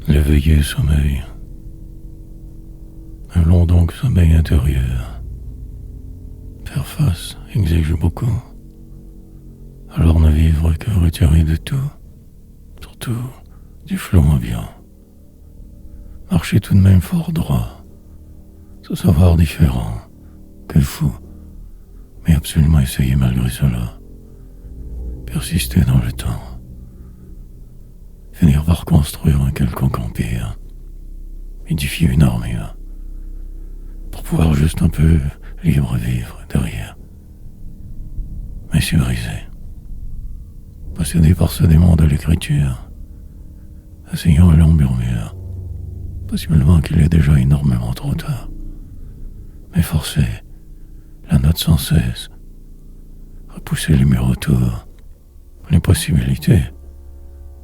L'éveillé sommeil, un long donc sommeil intérieur. Faire face exige beaucoup, alors ne vivre que retiré de tout, surtout du flot ambiant. Marcher tout de même fort droit, se savoir différent, que fou, mais absolument essayer malgré cela. Persister dans le temps, finir par construire un quelconque empire, édifier une armée, pour pouvoir juste un peu libre vivre derrière. Mais si brisé, possédé par ce démon de l'écriture, essayant un long murmure, possiblement qu'il est déjà énormément trop tard, mais forcer la note sans cesse, repousser les murs autour, les possibilités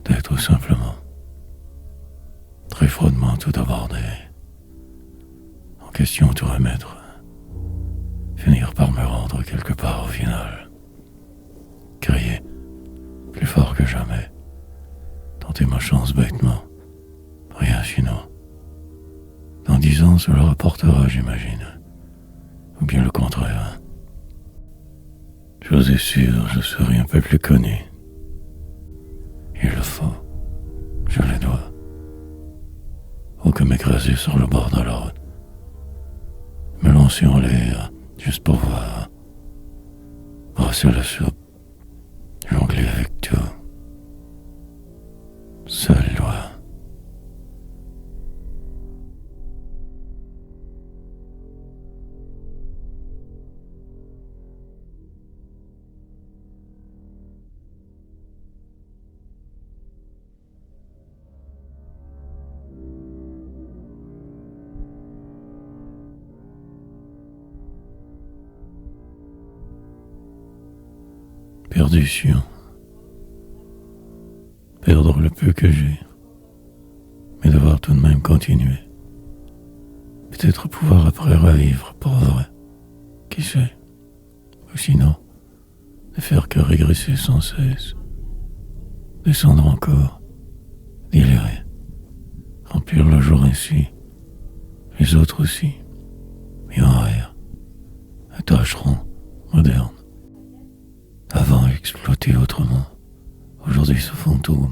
d'être simplement, très froidement tout aborder, en question tout remettre, finir par me rendre quelque part au final, crier plus fort que jamais, tenter ma chance bêtement, rien sinon. Dans 10 ans, cela rapportera, j'imagine, ou bien le contraire. Chose est sûre, je serai un peu plus connu. Il le faut, je le dois. Ou que m'écraser sur le bord de la route, me lancer en l'air, juste pour voir, brasser la soupe, jongler avec tout. Seule loi. Perdition. Perdre le peu que j'ai, mais devoir tout de même continuer. Peut-être pouvoir après revivre pour vrai. Qui sait? Ou sinon, ne faire que régresser sans cesse. Descendre encore, délirer, remplir le jour ainsi, les autres aussi, et en rire, un tâcheron moderne. Avant exploité autrement, aujourd'hui ce fantôme,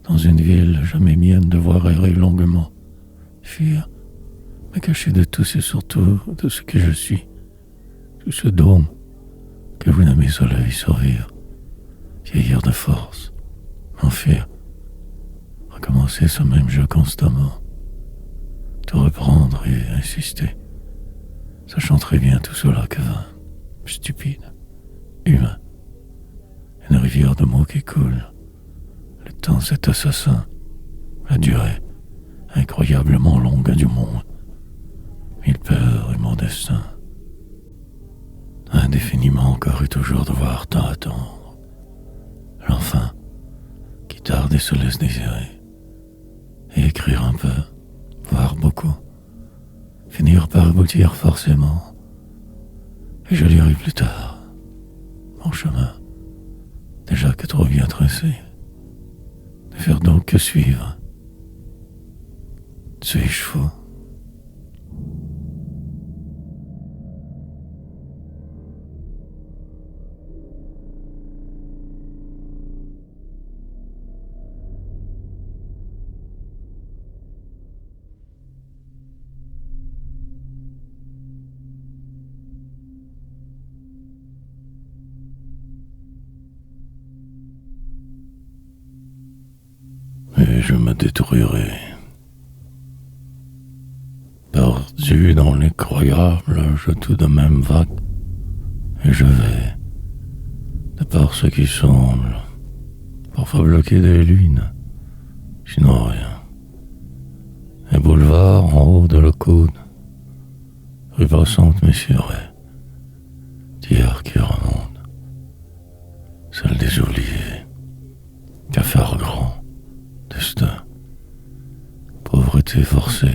dans une ville jamais mienne de voir errer longuement, fuir, me cacher de tous et surtout de ce que je suis, tout ce dôme que vous n'aimez sur la vie survivre, vieillir de force, m'enfuir, recommencer ce même jeu constamment, tout reprendre et insister, sachant très bien tout cela que vain, stupide, humain, une rivière de mots qui coule. Le temps, cet assassin, la durée incroyablement longue du monde, mille peurs et mon destin, indéfiniment encore et toujours devoir tant attendre. L'enfant qui tarde et se laisse désirer, et écrire un peu, voir beaucoup, finir par aboutir forcément, et je lirai plus tard mon chemin, déjà que trop bien tracé, ne faire donc que suivre. Suis-je fou? Et je me détruirai. Perdu dans l'incroyable, je tout de même vague, et je vais, de par ce qui semble, parfois bloquer des lunes, sinon rien. Un boulevard en haut de la côte, rue passante messurée, d'hier qui remonte, celle des oubliés, cafard grand, destin, pauvreté forcée,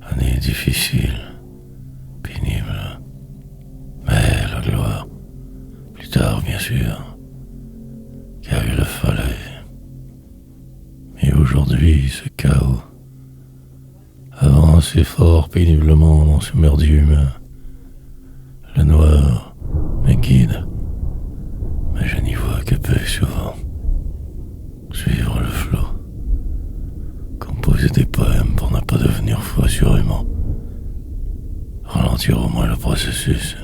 année difficile, pénible, mais la gloire, plus tard bien sûr, car il le fallait. Et aujourd'hui, ce chaos. Avance et fort péniblement dans ce merdier humain. Le noir me guide, mais je n'y vois que peu souvent. Suivre le flot, composer des poèmes pour ne pas devenir fou assurément. Ralentir au moins le processus.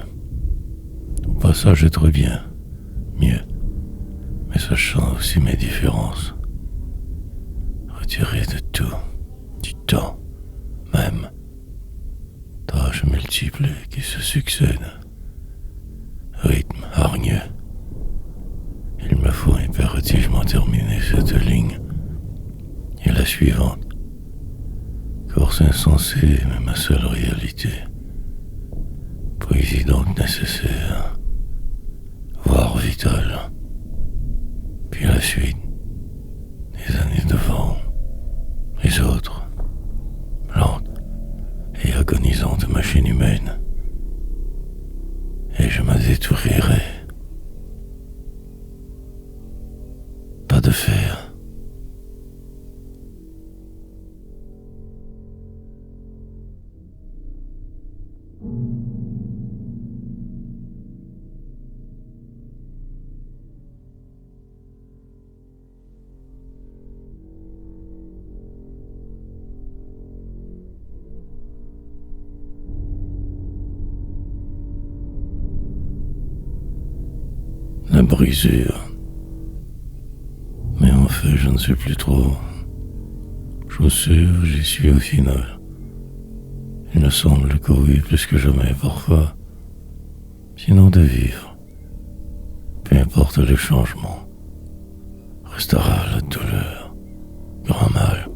Au passage, être bien, mieux, mais sachant aussi mes différences. Retirer de tout, du temps, même. Tâches multiples qui se succèdent. Rythme hargneux. Il me faut impérativement terminer cette ligne et la suivante. Course insensée, mais ma seule réalité. Poésie donc nécessaire, voire vitale. Puis la suite, les années devant, les autres, lente et agonisante machine humaine. Et je me détruirai. Pas de fer. La brisure. Mais en fait, je ne sais plus trop. Chaussure, j'y suis au final. Il me semble que oui, plus que jamais parfois. Sinon de vivre. Peu importe le changement. Restera la douleur. Grand mal.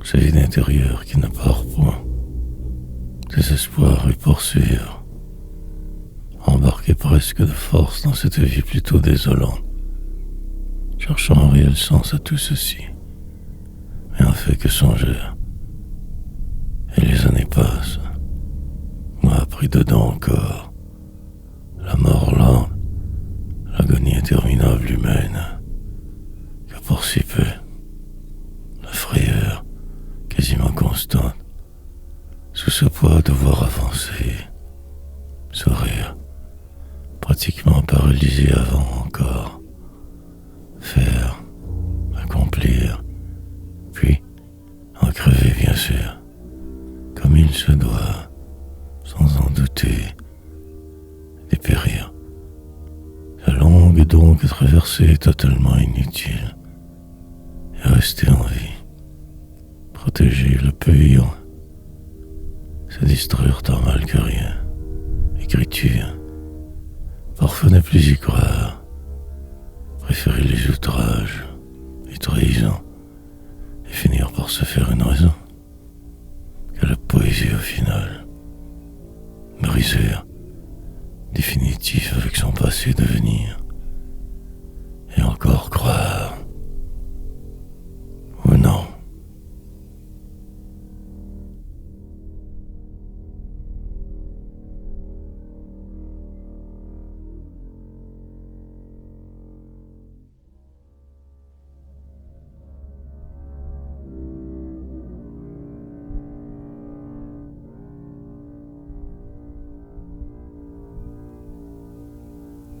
Ce vide intérieur qui ne part point. Désespoir et poursuivre. Embarqué presque de force dans cette vie plutôt désolante. Cherchant un réel sens à tout ceci. Mais en fait que songer. Et les années passent. Moi pris dedans encore. La mort lente. L'agonie interminable humaine. Que pour si peu. La frayeur quasiment constante. Sous ce poids devoir avancer. Sourire. Pratiquement paralysé avant encore. Faire. Accomplir. Puis en crever bien sûr. Comme il se doit. Sans en douter. Dépérir. La longue donc traversée totalement inutile. Et rester en vie. Protéger le peu ayant. Se distraire tant mal que rien. Écriture. Parfois ne plus y croire. Préférer les outrages, les trahisons, et finir par se faire une raison. Que la poésie au final. Brisure. Définitif avec son passé et devenir. Et encore croire. Ou non.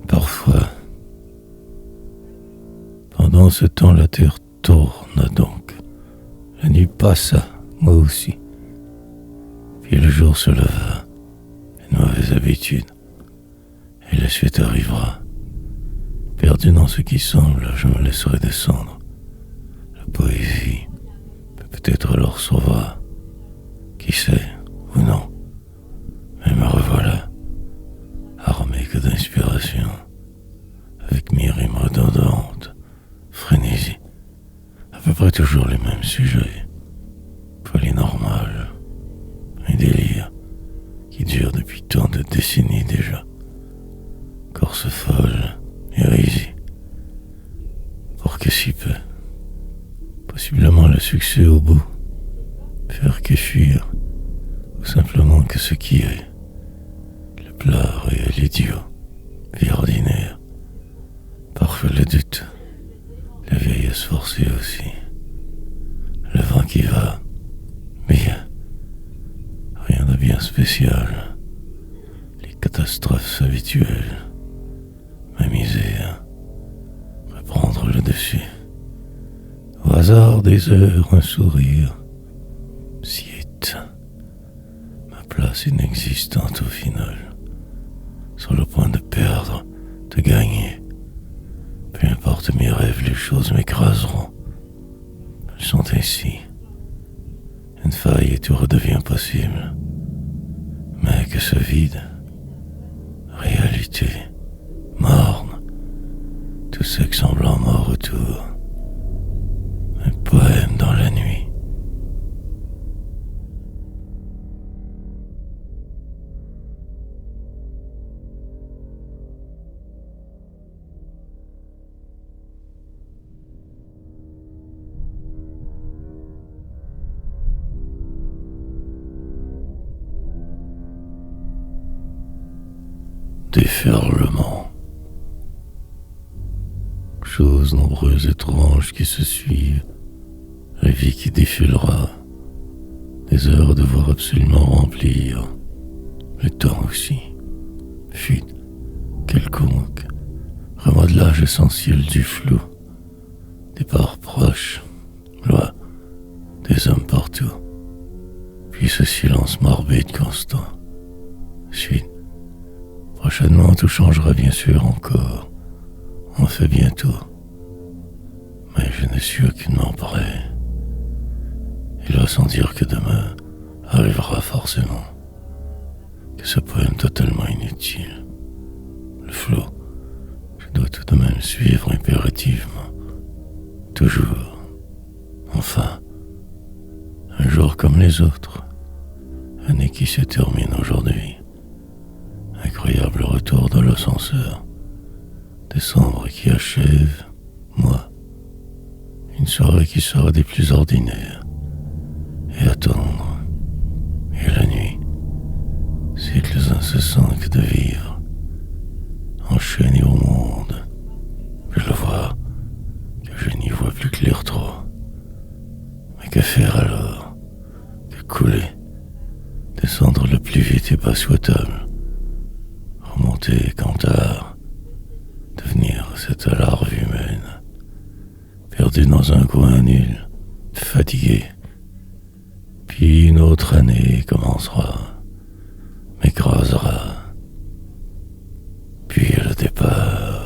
Parfois, pendant ce temps, la terre tourne donc. La nuit passa, moi aussi. Puis le jour se leva, une mauvaise habitude, et la suite arrivera. Perdu dans ce qui semble, je me laisserai descendre. La poésie peut-être leur sauvera. Qui sait, ou non. Mais me revoilà, armé que d'inspiration, avec mes rimes redondantes, frénésie, à peu près toujours les mêmes sujets, folie normale, un délire qui dure depuis tant de décennies déjà, corse folle, hérésie, pour que si peu, possiblement le succès au bout, faire que fuir, ou simplement que ce qui est, le plat réel idiot, vie ordinaire, parfois le doute, la vieillesse forcée aussi, qui va. Bien. Rien de bien spécial. Les catastrophes habituelles. M'amuser à reprendre le dessus. Au hasard des heures, un sourire. Siette. Ma place inexistante au final. Sur le point de perdre, de gagner. Peu importe mes rêves, les choses m'écraseront. Elles sont ici. Une faille et tout redevient possible. Mais que ce vide, réalité, morne, tout sexe semblant mort autour. Un poème dans la nuit. Déferlement. Choses nombreuses, étranges qui se suivent. La vie qui défilera. Des heures à devoir absolument remplir. Le temps aussi. Fuite quelconque. Remodelage essentiel du flou. Départ proche. Loin. Des hommes partout. Puis ce silence morbide constant. Suite. Prochainement, tout changera bien sûr encore. On fait bientôt. Mais je ne suis aucunement prêt. Il va sans dire que demain arrivera forcément. Que ce poème totalement inutile. Le flot, je dois tout de même suivre impérativement. Toujours. Enfin, un jour comme les autres. Année qui se termine aujourd'hui. Incroyable retour de l'ascenseur. Décembre qui achève, moi. Une soirée qui sera des plus ordinaires. Et attendre. Et la nuit. Cycles incessants que de vivre. Enchaîné au monde. Je le vois, que je n'y vois plus clair trop. Mais que faire alors? Que couler? Descendre le plus vite et pas souhaitable. Remonter quant à devenir cette larve humaine, perdue dans un coin nul, fatiguée. Puis une autre année commencera, m'écrasera, puis le départ.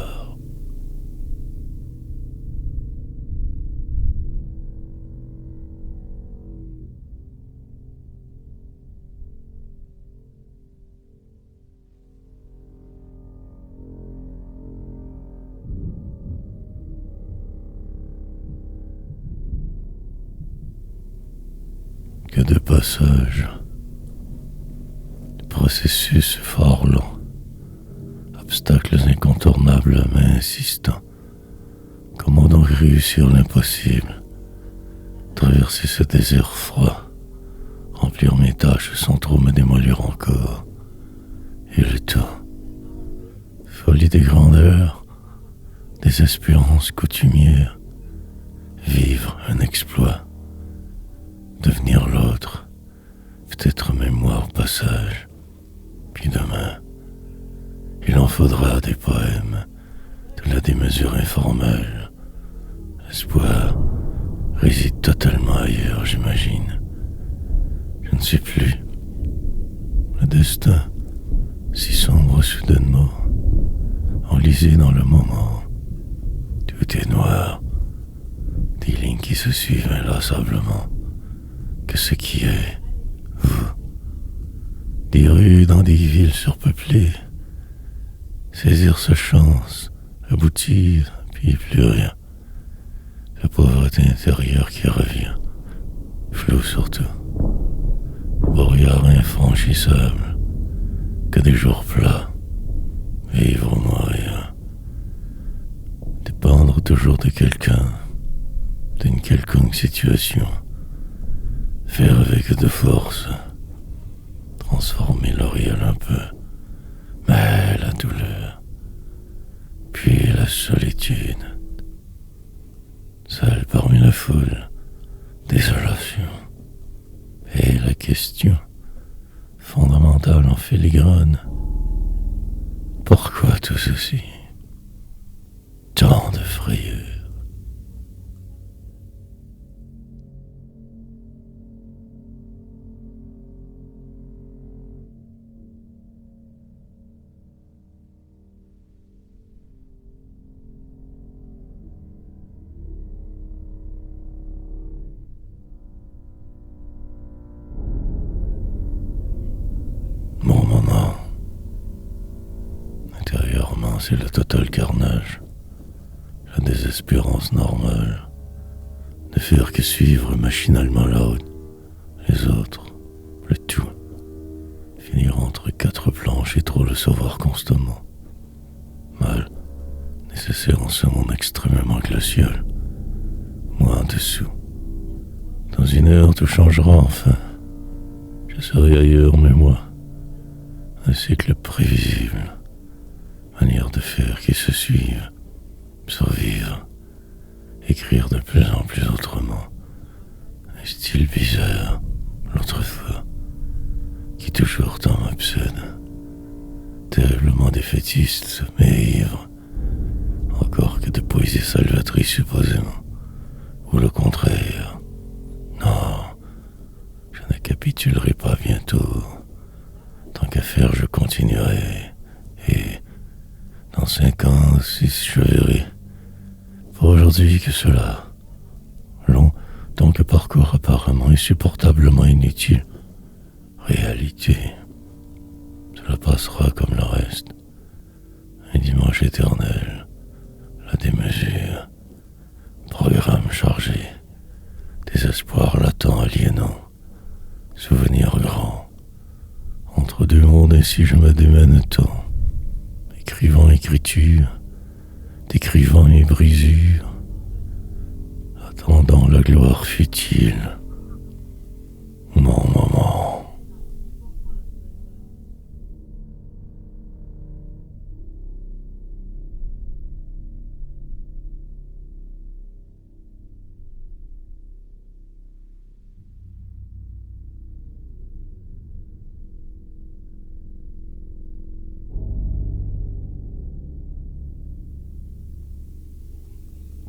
Que de passages, processus fort lent, obstacles incontournables mais insistants. Comment donc réussir l'impossible? Traverser ce désert froid, remplir mes tâches sans trop me démolir encore. Et le tout, folie des grandeurs, des espérances coutumières, vivre un exploit. Devenir l'autre, peut-être mémoire au passage, puis demain, il en faudra des poèmes, de la démesure informelle. L'espoir réside totalement ailleurs, j'imagine. Je ne sais plus. Le destin, si sombre soudainement, enlisé dans le moment. Tout est noir, des lignes qui se suivent inlassablement. Que ce qui est, vous, des rues dans des villes surpeuplées, saisir sa chance, aboutir, puis plus rien, la pauvreté intérieure qui revient, flou surtout, brouillard infranchissable, que des jours plats, vivre au moins rien, dépendre toujours de quelqu'un, d'une quelconque situation. Faire avec de force, transformer l'oriel un peu, mais la douleur, puis la solitude, seul parmi la foule, désolation. question fondamentale en filigrane. Pourquoi tout ceci? Tant de frayeur. Mon moment. Intérieurement, c'est le total carnage. La désespérance normale. Ne faire que suivre machinalement l'autre, les autres, le tout. Finir entre quatre planches et trop le savoir constamment. Mal, nécessaire en ce monde extrêmement glacial. Moi en dessous. Dans une heure, tout changera enfin. Je serai ailleurs, mais moi. Un cycle prévisible. Manière de faire qui se suivent. Survivre. Écrire de plus en plus autrement. Un style bizarre, l'autrefois, qui toujours tant m'obsède. Terriblement défaitiste, mais ivre. Encore que de poésie salvatrice supposément. Ou le contraire. Non, je ne capitulerai pas bientôt. Tant qu'à faire, je continuerai. Et dans 5 ans, 6, je verrai. Pour aujourd'hui que cela. Long, donc parcours apparemment insupportablement inutile. Réalité. Cela passera comme le reste. Un dimanche éternel. La démesure. Programme chargé. Désespoir latent aliénant. Souvenir grand. Entre deux mondes ainsi je me démène tant. Écrivant écriture. Décrivant mes brisures. Attendant la gloire futile. Mon moment.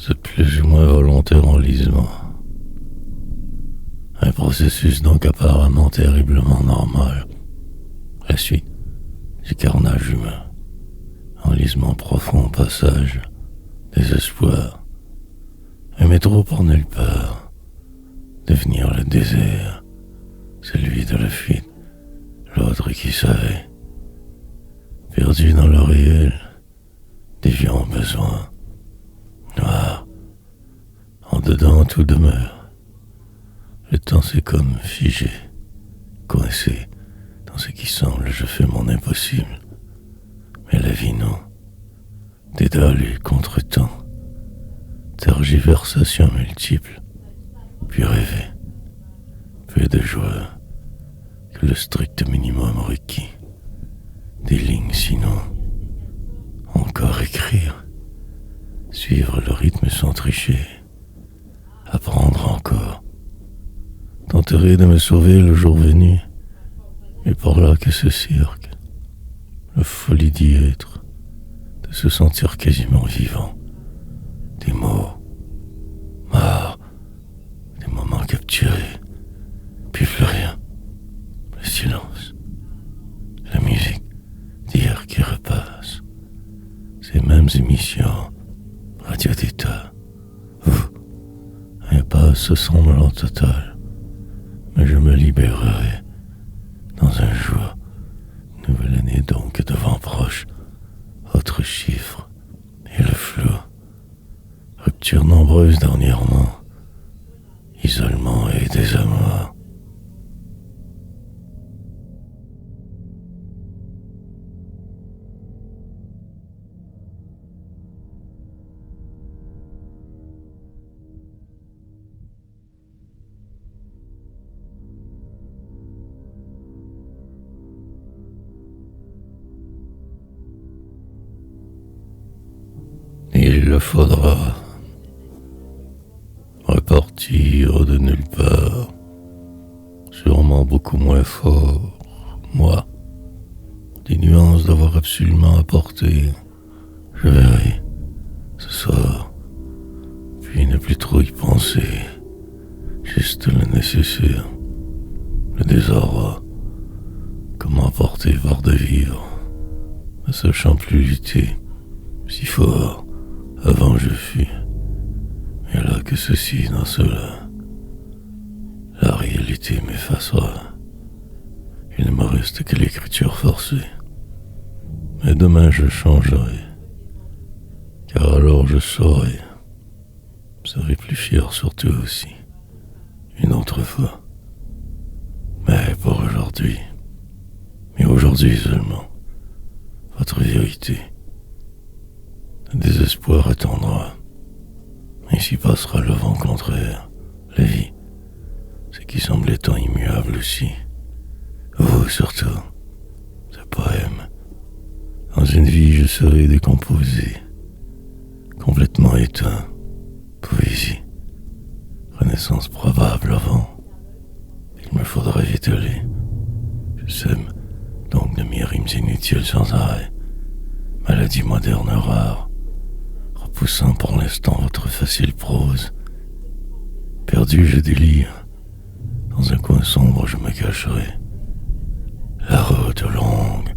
Ce plus ou moins volontaire enlisement. Un processus donc apparemment terriblement normal. La suite du carnage humain. Enlisement profond au passage. Désespoir. Un métro pour nulle part. Devenir le désert. Celui de la fuite. L'autre qui savait. Perdu dans le réel. Déviant au besoin. Noir. En dedans tout demeure. Le temps c'est comme figé. Coincé. Dans ce qui semble je fais mon impossible. Mais la vie non. Dédale et contretemps. Tergiversations multiples. Puis rêver. Peu de joie. Que le strict minimum requis. Des lignes sinon. Encore écrire. Suivre le rythme sans tricher. Apprendre encore. Tenterai de me sauver le jour venu. Et par là que ce cirque. La folie d'y être. De se sentir quasiment vivant. Des mots. Marre. Des moments capturés. Puis plus rien. Le silence. La musique d'hier qui repasse. Ces mêmes émissions. Radio d'État. Un passe semblant total. Mais je me libérerai. Dans un jour. Nouvelle année donc devant proche. Autre chiffre. Et le flou. Ruptures nombreuses dernièrement. Isolement et désamour. Il le faudra repartir de nulle part, sûrement beaucoup moins fort. Moi, des nuances d'avoir absolument apporté. Je verrai ce soir, puis ne plus trop y penser, juste le nécessaire, le désarroi, comment porter par de vivre, ne sachant plus lutter, si fort, avant je fus, mais là que ceci dans cela, la réalité m'effacera, il ne me reste que l'écriture forcée, mais demain je changerai, car alors je saurai, serai plus fier surtout aussi, une autre fois. Mais pour aujourd'hui, mais aujourd'hui seulement, votre vérité, le désespoir attendra, ainsi passera le vent contraire, la vie, ce qui semblait tant immuable aussi. Vous surtout, ce poème, dans une vie je serai décomposé, complètement éteint, poésie, renaissance probable avant, il me faudra étaler, je sème donc de mes rimes inutiles sans arrêt, maladie moderne rare, repoussant pour l'instant votre facile prose, perdu je délire, dans un coin sombre je me cacherai, la route longue,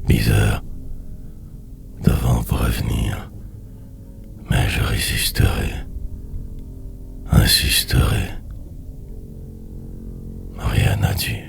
bizarre, devant pour avenir, mais je résisterai, insisterai, rien à dire.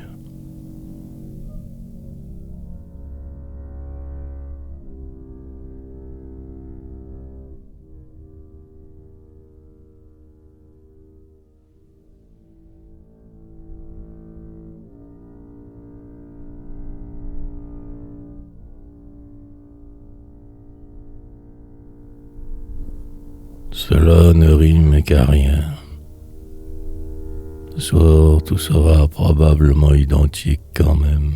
Cela ne rime qu'à rien. Ce soir, tout sera probablement identique quand même.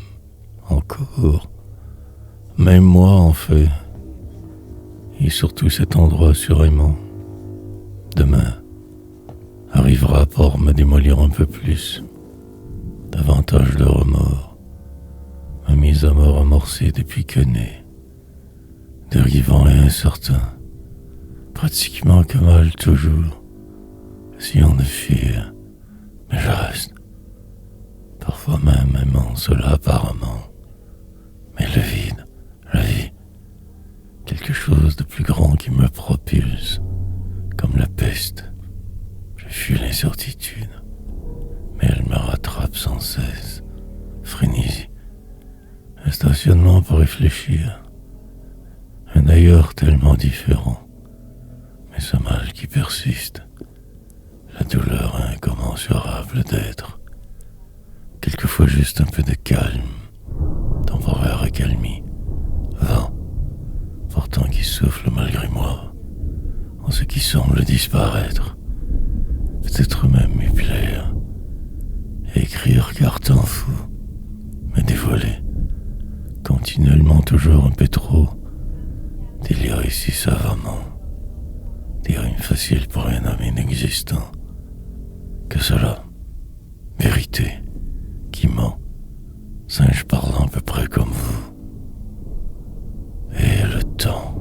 Encore. Même moi en fait. Et surtout cet endroit sûrement. Demain, arrivera pour me démolir un peu plus. Davantage de remords. Ma mise à mort amorcée depuis que né. Dérivant et incertain. Pratiquement que mal toujours, si on ne fuir, mais je reste, parfois même aimant cela apparemment, mais le vide, la vie, quelque chose de plus grand qui me propulse, comme la peste, je fuis l'incertitude, mais elle me rattrape sans cesse, frénésie, un stationnement pour réfléchir, un ailleurs tellement différent, mais ce mal qui persiste, la douleur incommensurable d'être, quelquefois juste un peu de calme, temporaire accalmie, vent, pourtant qui souffle malgré moi, en ce qui semble disparaître, peut-être même m'y plaire, et écrire carton fou, me dévoiler, continuellement toujours un peu trop, délire ici savamment, des rimes faciles pour un homme inexistant. Que cela, vérité, qui ment, singe parlant à peu près comme vous. Et le temps.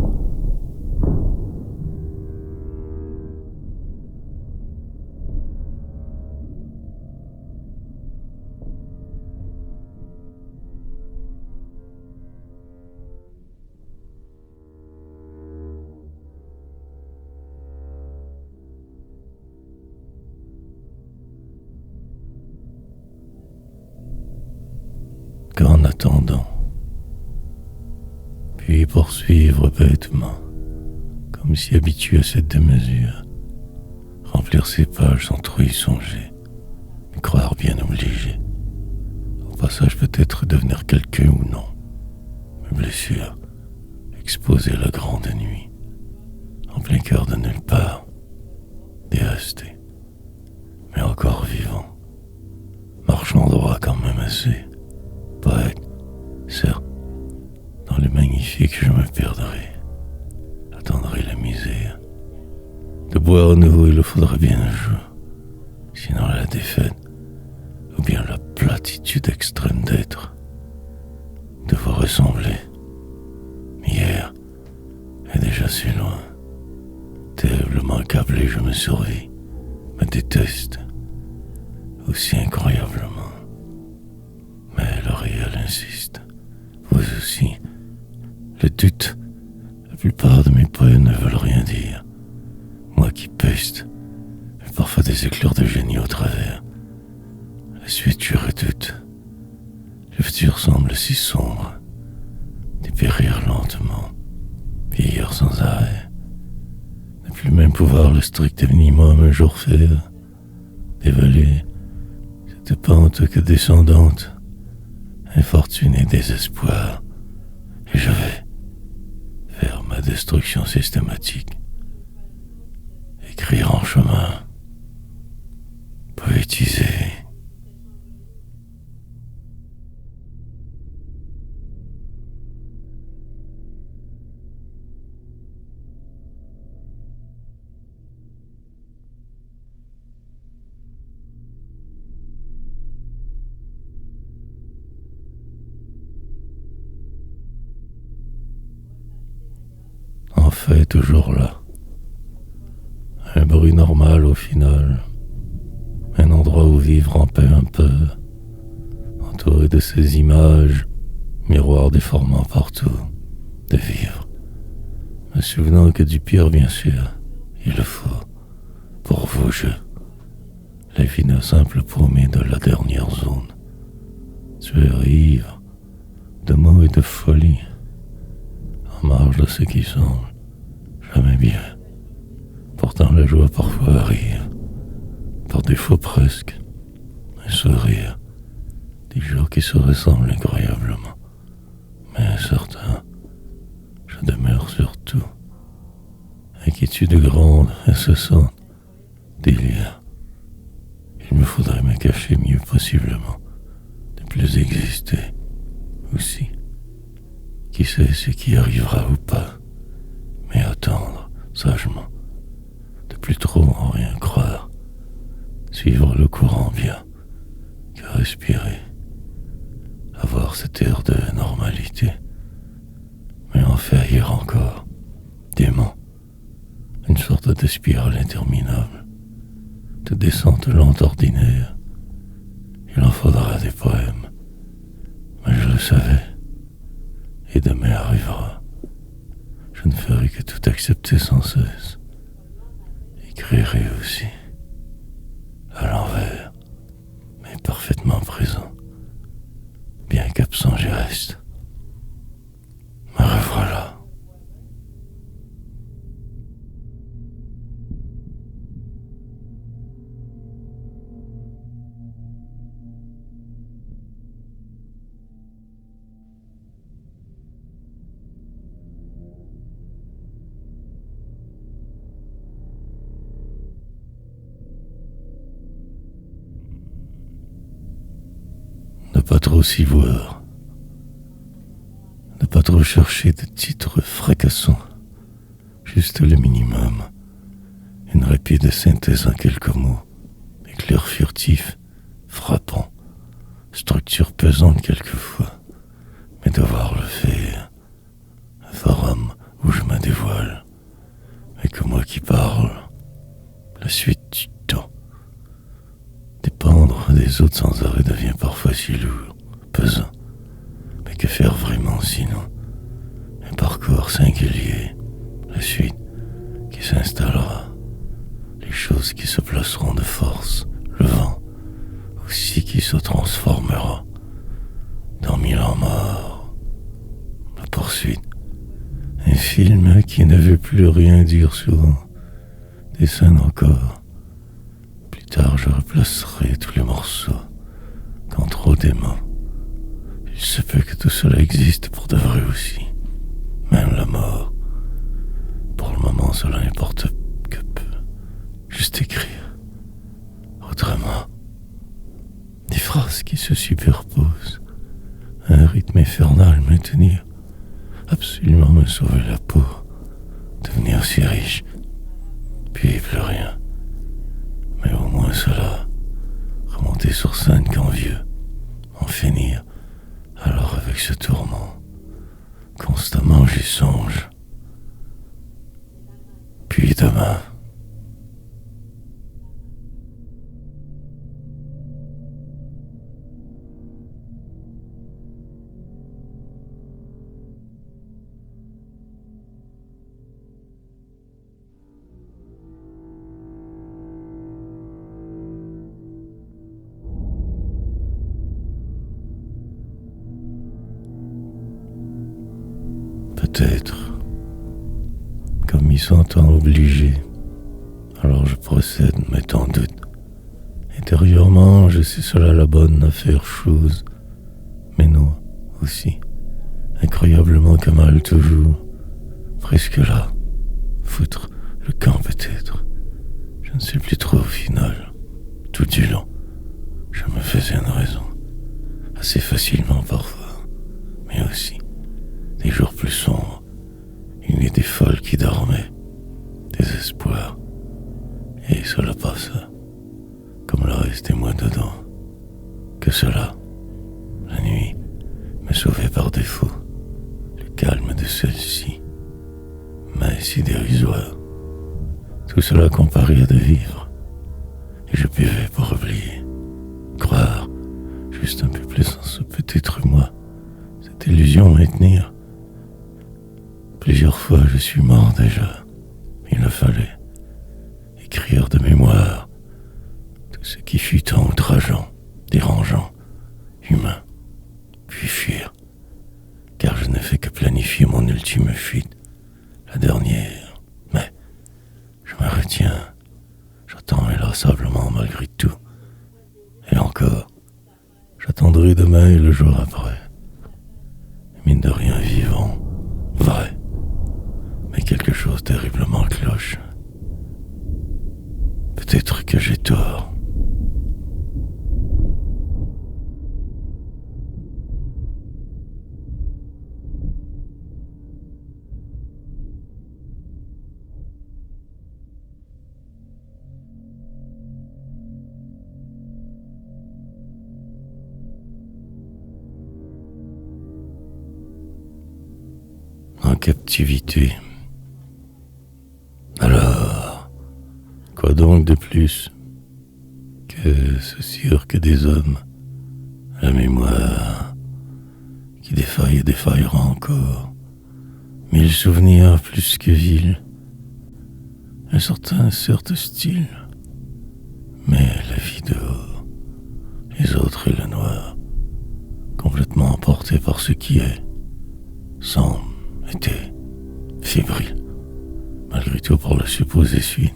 Qu'en attendant, puis poursuivre bêtement, comme si habitué à cette démesure, remplir ses pages sans trop y songer, me croire bien obligé, au passage peut-être devenir quelqu'un ou non, mes blessures, exposer la grande nuit, en plein cœur de nulle part, dévasté, mais encore vivant, marchant droit quand même assez, poète, certes, dans le magnifique je me perdrai, attendrai la misère. De boire à nouveau il le faudra bien un jour, sinon la défaite, ou bien la l'attitude extrême d'être, de vous ressembler. Hier est déjà si loin. Terriblement accablé, je me surveille, me déteste, aussi incroyablement. Mais le réel insiste, vous aussi. Le doute, la plupart de mes poèmes ne veulent rien dire. Moi qui peste, j'ai parfois des éclairs de génie au travers. La suite, je redoute. Le futur semble si sombre. Dépérir lentement, vieillir sans arrêt. Ne plus même pouvoir le strict minimum un jour faire. Dévaler cette pente que descendante, infortune et désespoir. Et je vais faire ma destruction systématique. Écrire en chemin, poétiser. En fait, toujours là. Un bruit normal au final. Un endroit où vivre en paix un peu. Entouré de ces images, miroirs déformants partout. De vivre. Me souvenant que du pire, bien sûr, il le faut. Pour vos jeux. La vie d'un simple paumé de la dernière zone. Tueur ivre, de mots et de folie. En marge de ce qui semble jamais bien. Pourtant la joie parfois arrive, par défaut presque, un sourire, des jours qui se ressemblent incroyablement. Mais certains, je demeure surtout, inquiétude grande, incessante, délire. Il me faudrait me cacher mieux possiblement, ne plus exister, aussi. Qui sait ce qui arrivera ou pas, mais attendre sagement, de plus trop en rien croire, suivre le courant bien, que respirer, avoir cet air de normalité, mais en faillir encore, dément, une sorte de spirale interminable, de descente lente ordinaire. Il en faudra des poèmes, mais je le savais. Et demain arrivera. Je ne ferai que tout accepter sans cesse. Écrirai aussi. À l'envers, mais parfaitement présent. Bien qu'absent, j'y reste. Me revoilà. Ne pas trop s'y voir. Ne pas trop chercher de titres fracassants. Juste le minimum. Une rapide synthèse en quelques mots. Éclair furtif, frappant. Structure pesante quelquefois. Mais devoir le faire. Un forum où je me dévoile. Mais que moi qui parle. La suite du temps. Dépendre des autres sans arrêt devient parfois si lourd, pesant. Mais que faire vraiment sinon? Un parcours singulier, la suite qui s'installera, les choses qui se placeront de force, le vent aussi qui se transformera dans mille ans morts. La poursuite, un film qui ne veut plus rien dire souvent, des scènes encore. Plus tard, je replacerai tous les morceaux, quand trop dément. Il se peut que tout cela existe pour de vrai aussi, même la mort. Pour le moment, cela n'importe que peu. Juste écrire. Autrement, des phrases qui se superposent, un rythme infernal maintenir, absolument me sauver la peau, devenir si riche, puis plus rien. Mais au moins cela, remonter sur scène quand vieux, demain. Peut-être, comme il s'entend obligé, alors je procède, mais en doute. Intérieurement, je sais cela la bonne affaire chose, mais non, aussi, incroyablement que mal toujours, presque là, foutre le camp peut-être, je ne sais plus trop au final, tout du long, je me faisais une raison, assez facilement parfois, mais aussi, des jours plus sombres, une idée folle qui dormait, désespoir, et cela passa, comme le reste et moi dedans, que cela, la nuit, me sauvait par défaut, le calme de celle-ci, mais si dérisoire, tout cela comparé à de vivre, et je buvais pour oublier, croire, juste un peu plus en ce peut-être moi, cette illusion maintenir. Plusieurs fois je suis mort déjà. Il le fallait écrire de mémoire tout ce qui fut tant outrageant, dérangeant, humain, puis fuir, car je n'ai fait que planifier mon ultime fuite, la dernière. Mais je me retiens, j'attends inlassablement malgré tout. Et encore, j'attendrai demain et le jour après. Mine de rien vivant, vrai. Mais quelque chose terriblement cloche. Peut-être que j'ai tort. En captivité. Alors, quoi donc de plus que ce cirque des hommes, la mémoire qui défaille et défaillera encore, mille souvenirs plus que vils, un certain style, mais la vie dehors, les autres et le noir, complètement emportés par ce qui est, semble, était, fébrile. Malgré tout pour le supposer suite.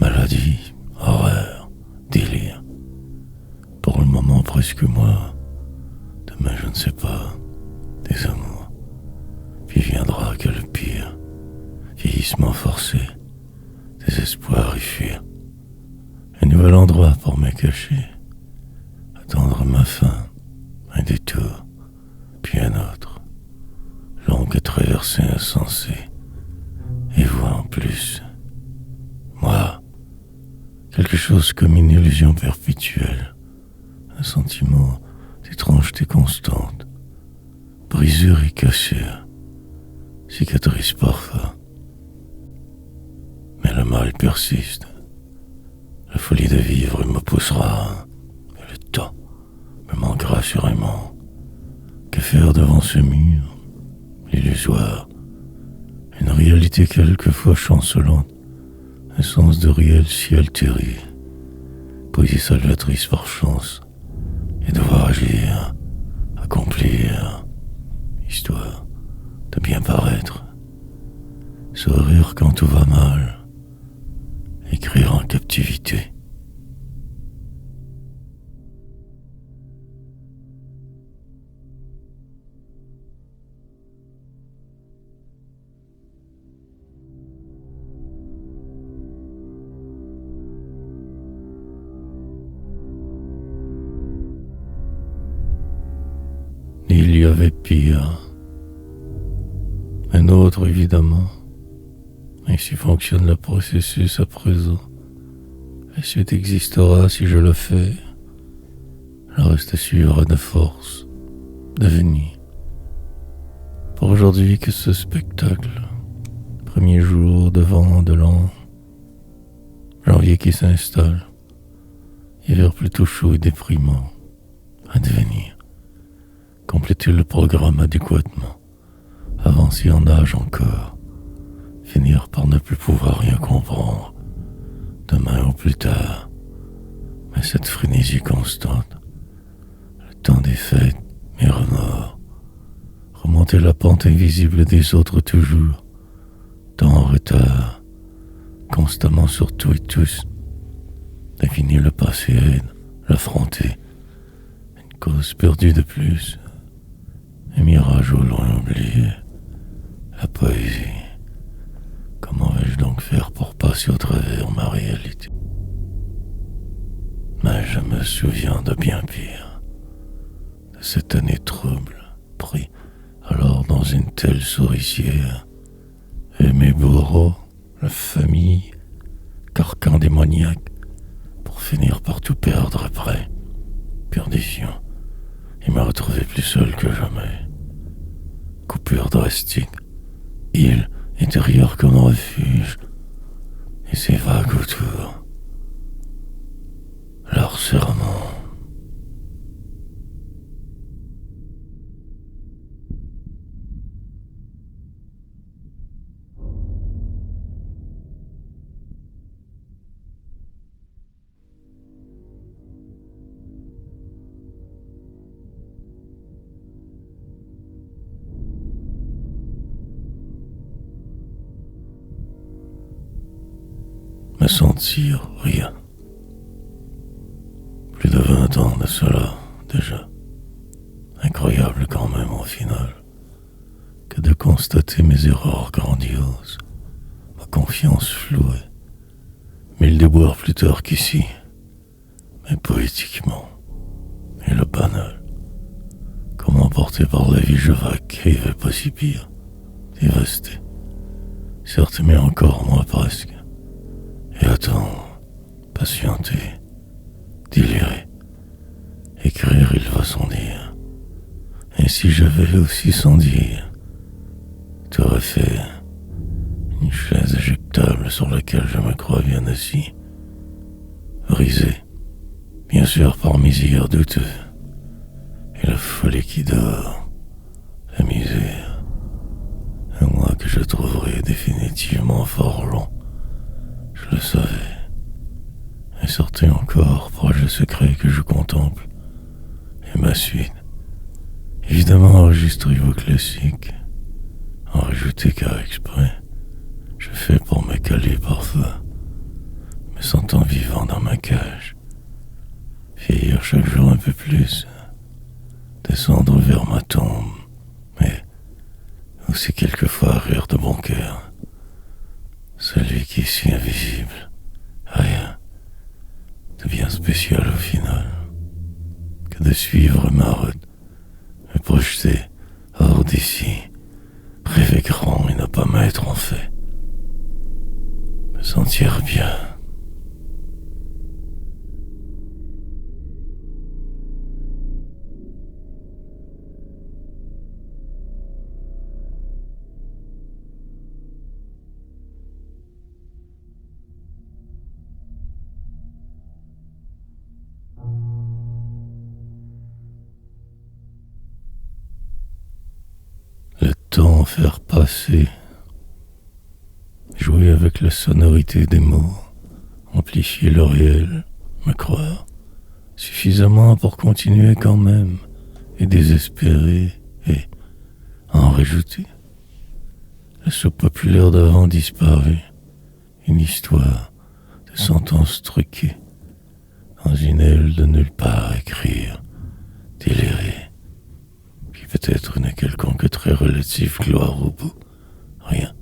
Maladie, horreur, délire. Pour le moment presque moi. Demain je ne sais pas. Des amours. Puis viendra que le pire. Vieillissement forcé. Désespoir et fuir. Un nouvel endroit pour me cacher. Attendre ma fin. Un détour. Puis un autre. Longue traversée insensée. Et vous en plus, moi, quelque chose comme une illusion perpétuelle, un sentiment d'étrangeté constante, brisure et cassure, cicatrice parfois. Mais le mal persiste, la folie de vivre me poussera, et le temps me manquera sûrement. Que faire devant ce mur, l'illusoire? Une réalité quelquefois chancelante, un sens de réel si altéré, poésie salvatrice par chance, et devoir agir, accomplir, histoire de bien paraître, sourire quand tout va mal, écrire en captivité. Il y avait pire. Un autre, évidemment. Ainsi fonctionne le processus à présent. La suite existera si je le fais. Le reste suivra de force, de venir. Pour aujourd'hui, que ce spectacle, Premier jour de vent de l'an, janvier qui s'installe, hiver plutôt chaud et déprimant, à devenir. Compléter le programme adéquatement, avancer en âge encore, finir par ne plus pouvoir rien comprendre, demain ou plus tard. Mais cette frénésie constante, le temps des fêtes, mes remords, remonter la pente invisible des autres toujours, temps en retard, constamment sur tout et tous, deviner le passé aide, l'affronter, une cause perdue de plus, un mirage au loin oublié, la poésie. Comment vais-je donc faire pour passer au travers ma réalité? Mais je me souviens de bien pire, de cette année trouble, pris alors dans une telle souricière, et mes bourreaux, la famille, carcan démoniaque, pour finir par tout perdre après, perdition, et me retrouver plus seul que jamais. Coupure drastique, île intérieure comme refuge, et ces vagues autour, leur serment. Me sentir rien. Plus de 20 ans de cela, déjà. Incroyable quand même au final, que de constater mes erreurs grandioses, ma confiance flouée. Mille déboires plus tard qu'ici, mais poétiquement, et le banal. Comment porté par la vie je vaquais, pas si pire, dévasté. Certes, mais encore moi presque. Et attendre, patienter, délirer, écrire il va sans dire. Et si j'avais aussi sans dire, t'aurais fait une chaise éjectable sur laquelle je me crois bien assis, brisée, bien sûr par mes hier douteux, et la folie qui dort, la misère, un moi que je trouverais définitivement fort long. Je le savais, et sortait encore proche secret que je contemple, et ma suite, évidemment enregistrer vos classiques, en rajouter car exprès, je fais pour me caler parfois, me sentant vivant dans ma cage, vieillir chaque jour un peu plus, descendre vers ma tombe, mais aussi quelquefois rire de bon cœur. Celui qui est si invisible, rien de bien spécial au final, que de suivre ma route, me projeter hors d'ici, rêver grand et ne pas m'être en fait, me sentir bien. Le temps faire passer, jouer avec la sonorité des mots, amplifier le réel, me croire, suffisamment pour continuer quand même, et désespérer, et en rajouter. La soupe populaire d'avant disparue, une histoire de sentences truquées, dans une aile de nulle part à écrire, délirer. Puis peut-être une quelconque très relative gloire au bout. Rien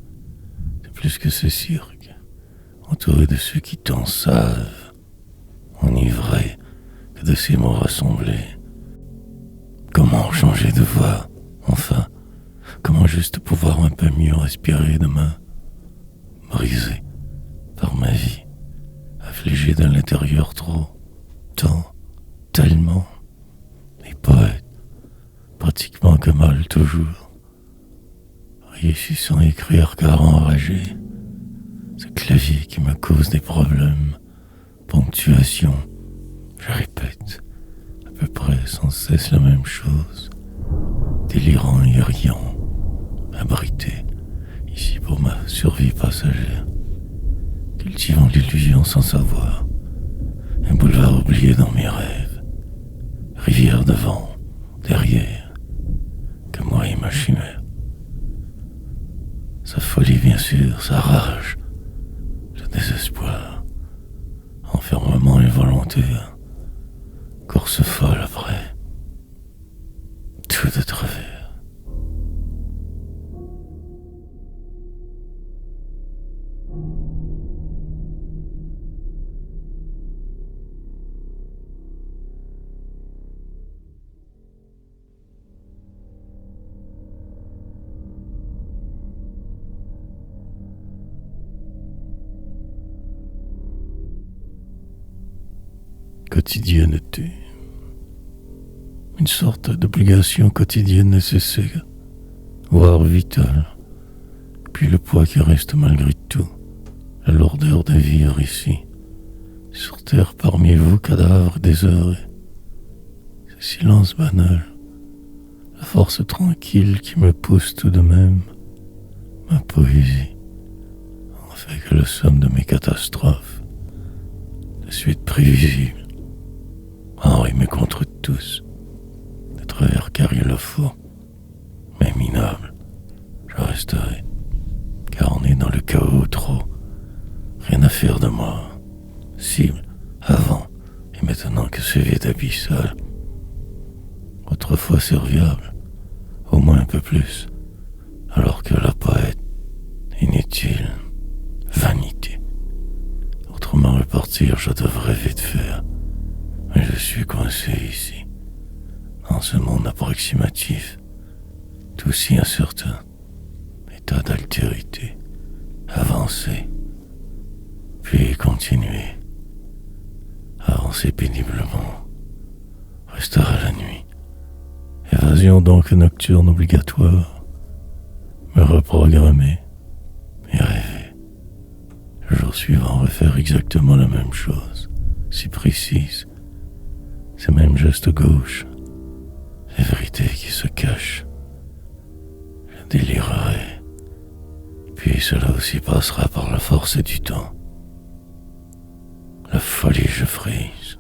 de plus que ce cirque, entouré de ceux qui t'en savent, enivré que de ces mots rassemblés. Comment changer de voix, enfin? Comment juste pouvoir un peu mieux respirer demain? Brisé par ma vie, affligé de l'intérieur trop, tant, tellement, les poètes, pratiquement que mal toujours. réussissant à écrire car enragé. Ce clavier qui me cause des problèmes. Ponctuation, je répète, à peu près sans cesse la même chose. Délirant et riant, abrité, ici pour ma survie passagère. Cultivant l'illusion sans savoir. Un boulevard oublié dans mes rêves. Rivière devant, derrière, que moi et ma chimère. Sa folie bien sûr, sa rage, le désespoir, enfermement involontaire, course folle après, tout de travers. Quotidienneté. Une sorte d'obligation quotidienne nécessaire, voire vitale. Puis le poids qui reste malgré tout, la lourdeur de vivre ici, sur terre parmi vous, cadavres désœuvrés. Ce silence banal, la force tranquille qui me pousse tout de même, ma poésie, en fait que le somme de mes catastrophes, de suite prévisible, enrhumé contre tous, de travers car il le faut, mais minable, je resterai, car on est dans le chaos trop, rien à faire de moi, cible, avant, et maintenant que ce vide abyssal, autrefois serviable, au moins un peu plus, alors que la poète, inutile, vanité, autrement repartir je devrais vite faire, mais je suis coincé ici, dans ce monde approximatif, tout si incertain, état d'altérité, avancer, puis continuer, avancer péniblement, restera la nuit, évasion donc nocturne obligatoire, me reprogrammer et rêver, le jour suivant refaire exactement la même chose, si précise, ces mêmes gestes gauches, les vérités qui se cachent. Je délirerai, puis cela aussi passera par la force du temps. La folie je frise.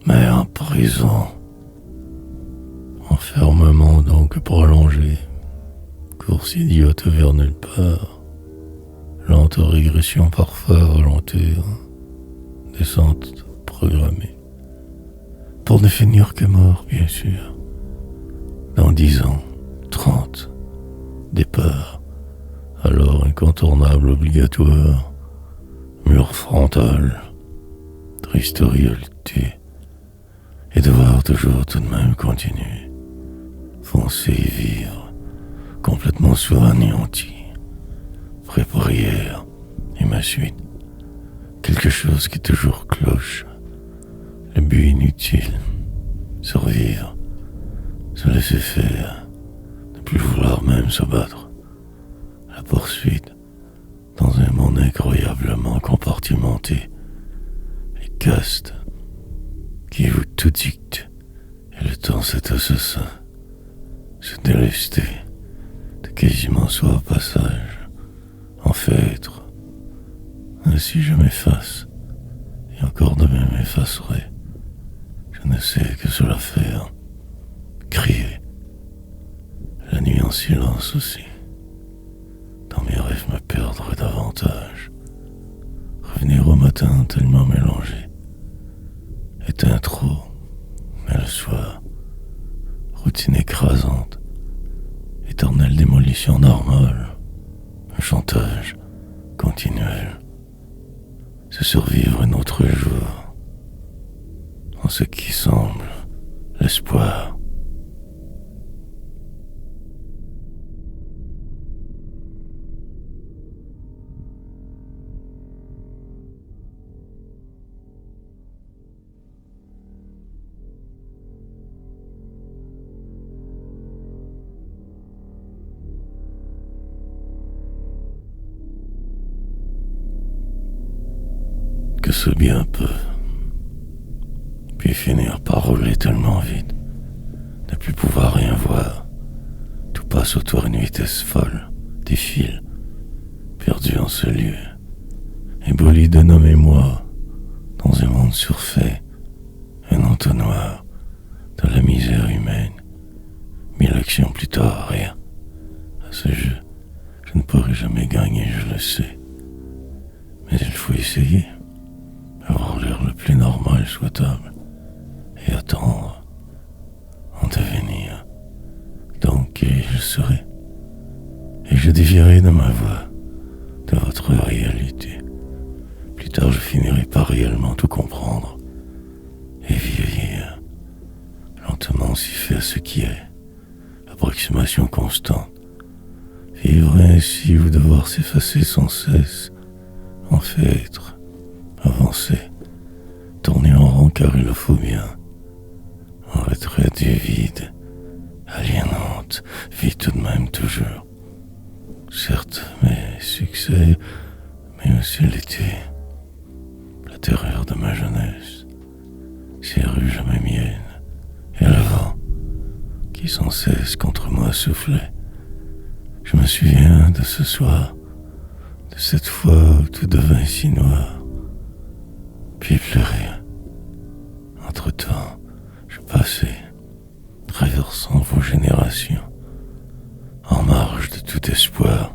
Mais en prison, enfermement donc prolongé, course idiote vers nulle part, lente régression parfois volontaire, descente programmée, pour ne finir que mort bien sûr, dans 10 ans, 30, départ, alors incontournable obligatoire, mur frontal, triste réalité, et devoir toujours tout de même continuer, foncer et vivre, complètement anéanti, prêt pour hier et ma suite, quelque chose qui toujours cloche, le but inutile, survivre, se laisser faire, ne plus vouloir même se battre, la poursuite, dans un monde incroyablement compartimenté, les castes, qui vous tout dicte, et le temps c'est assassin, se délester, de quasiment soit au passage, en fait être, ainsi je m'efface, et encore demain m'effacerai, je ne sais que cela faire, crier, la nuit en silence aussi, dans mes rêves me perdre davantage, revenir au matin tellement mélangé, éteint trop, mais le soir, routine écrasante, éternelle démolition normale, un chantage continuel, se survivre un autre jour, en ce qui semble l'espoir. Que ce bien peut, puis finir par rouler tellement vite, ne plus pouvoir rien voir. Tout passe autour à une vitesse folle, défile, perdu en ce lieu, éboli de nos mémoires, dans un monde surfait, un entonnoir de la misère humaine. 1000 actions plus tard, rien. À ce jeu, je ne pourrai jamais gagner, je le sais. Mais il faut essayer, avoir l'air le plus normal souhaitable, et attendre, en devenir. Donc, et je serai, et je dévierai de ma voix, de votre réalité. Plus tard, je finirai par réellement tout comprendre, et vieillir, lentement s'y faire ce qui est, approximation constante. Vivre ainsi ou devoir s'effacer sans cesse, en fait être, avancer, tourner en rond car il le faut bien, en retrait du vide, aliénante, vit tout de même toujours. Certes, mes succès, mais aussi l'été, la terreur de ma jeunesse, ces rues jamais miennes, et le vent qui sans cesse contre moi soufflait. Je me souviens de ce soir, de cette fois où tout devint si noir, puis plus rien. Entre-temps, je passais, traversant vos générations, en marge de tout espoir.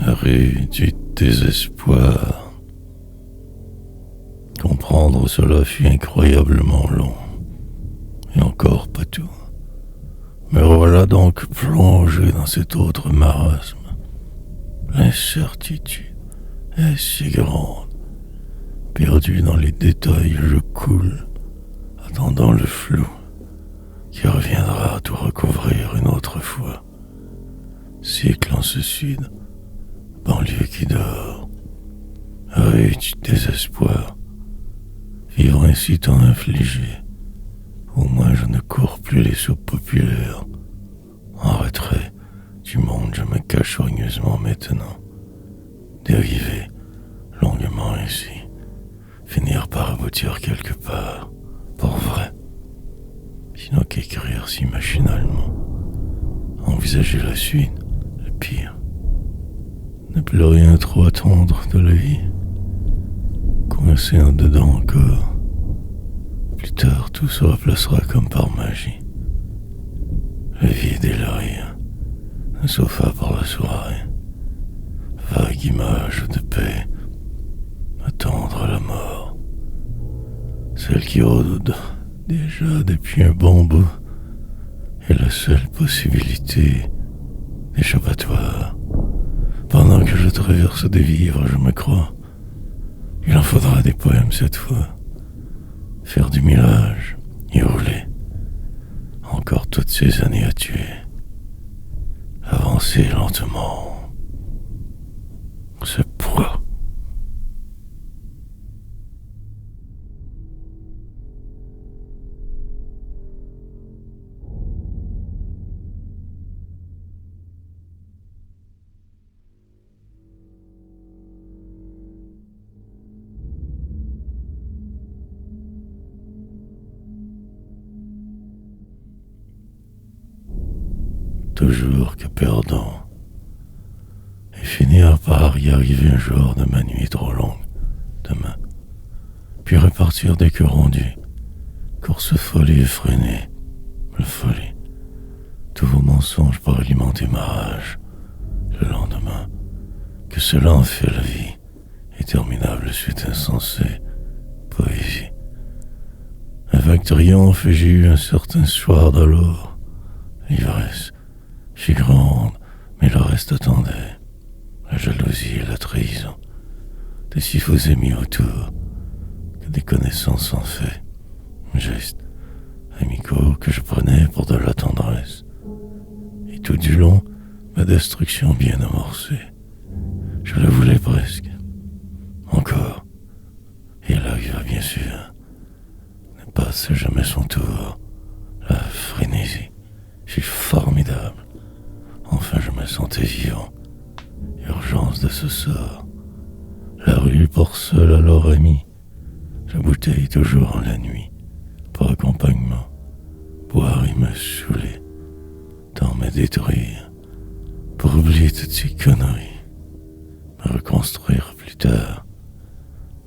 La rue du désespoir. Comprendre cela fut incroyablement long, et encore pas tout. Me voilà donc plongé dans cet autre marasme. L'incertitude est si grande. Perdu dans les détails, je coule, attendant le flou qui reviendra à tout recouvrir une autre fois. Cycle en ce sud, banlieue qui dort, rue du désespoir. Vivre ainsi tant infligé, au moins je ne cours plus les soupes populaires. En retrait du monde, je me cache soigneusement maintenant. Dériver longuement ainsi, finir par aboutir quelque part, pour vrai. Sinon qu'écrire si machinalement, envisager la suite, le pire. Ne plus rien trop attendre de la vie, coincé en dedans encore. Plus tard, tout se replacera comme par magie. Le vide et le rien, un sofa pour la soirée, vague image de paix, attendre la mort, celle qui rôde déjà depuis un bon bout, est la seule possibilité d'échappatoire. Pendant que je traverse des vivres, je me crois, il en faudra des poèmes cette fois. Faire du millage, y rouler. Encore toutes ces années à tuer. Avancer lentement. Ce poids. Toujours que perdant, et finir par y arriver un jour de ma nuit trop longue, demain, puis repartir dès que rendu, course folie effrénée, la folie, tous vos mensonges pour alimenter ma rage, le lendemain que cela en fait la vie, interminable suite insensée, poésie. Un vague triomphe j'ai eu un certain soir d'alors. L'ivresse fut grande, mais le reste attendait. La jalousie et la trahison, des si faux amis autour, que des connaissances en fait, gestes amicaux que je prenais pour de la tendresse. Et tout du long, ma destruction bien amorcée. Je le voulais presque. Encore. Et là il va bien sûr. Ne passe jamais son tour. La frénésie fut formidable. Enfin je me sentais vivant. Urgence de ce sort. La rue pour seul alors ami. La bouteille toujours en la nuit. Pour accompagnement. Boire et me saouler. Tant me détruire. Pour oublier toutes ces conneries. Me reconstruire plus tard.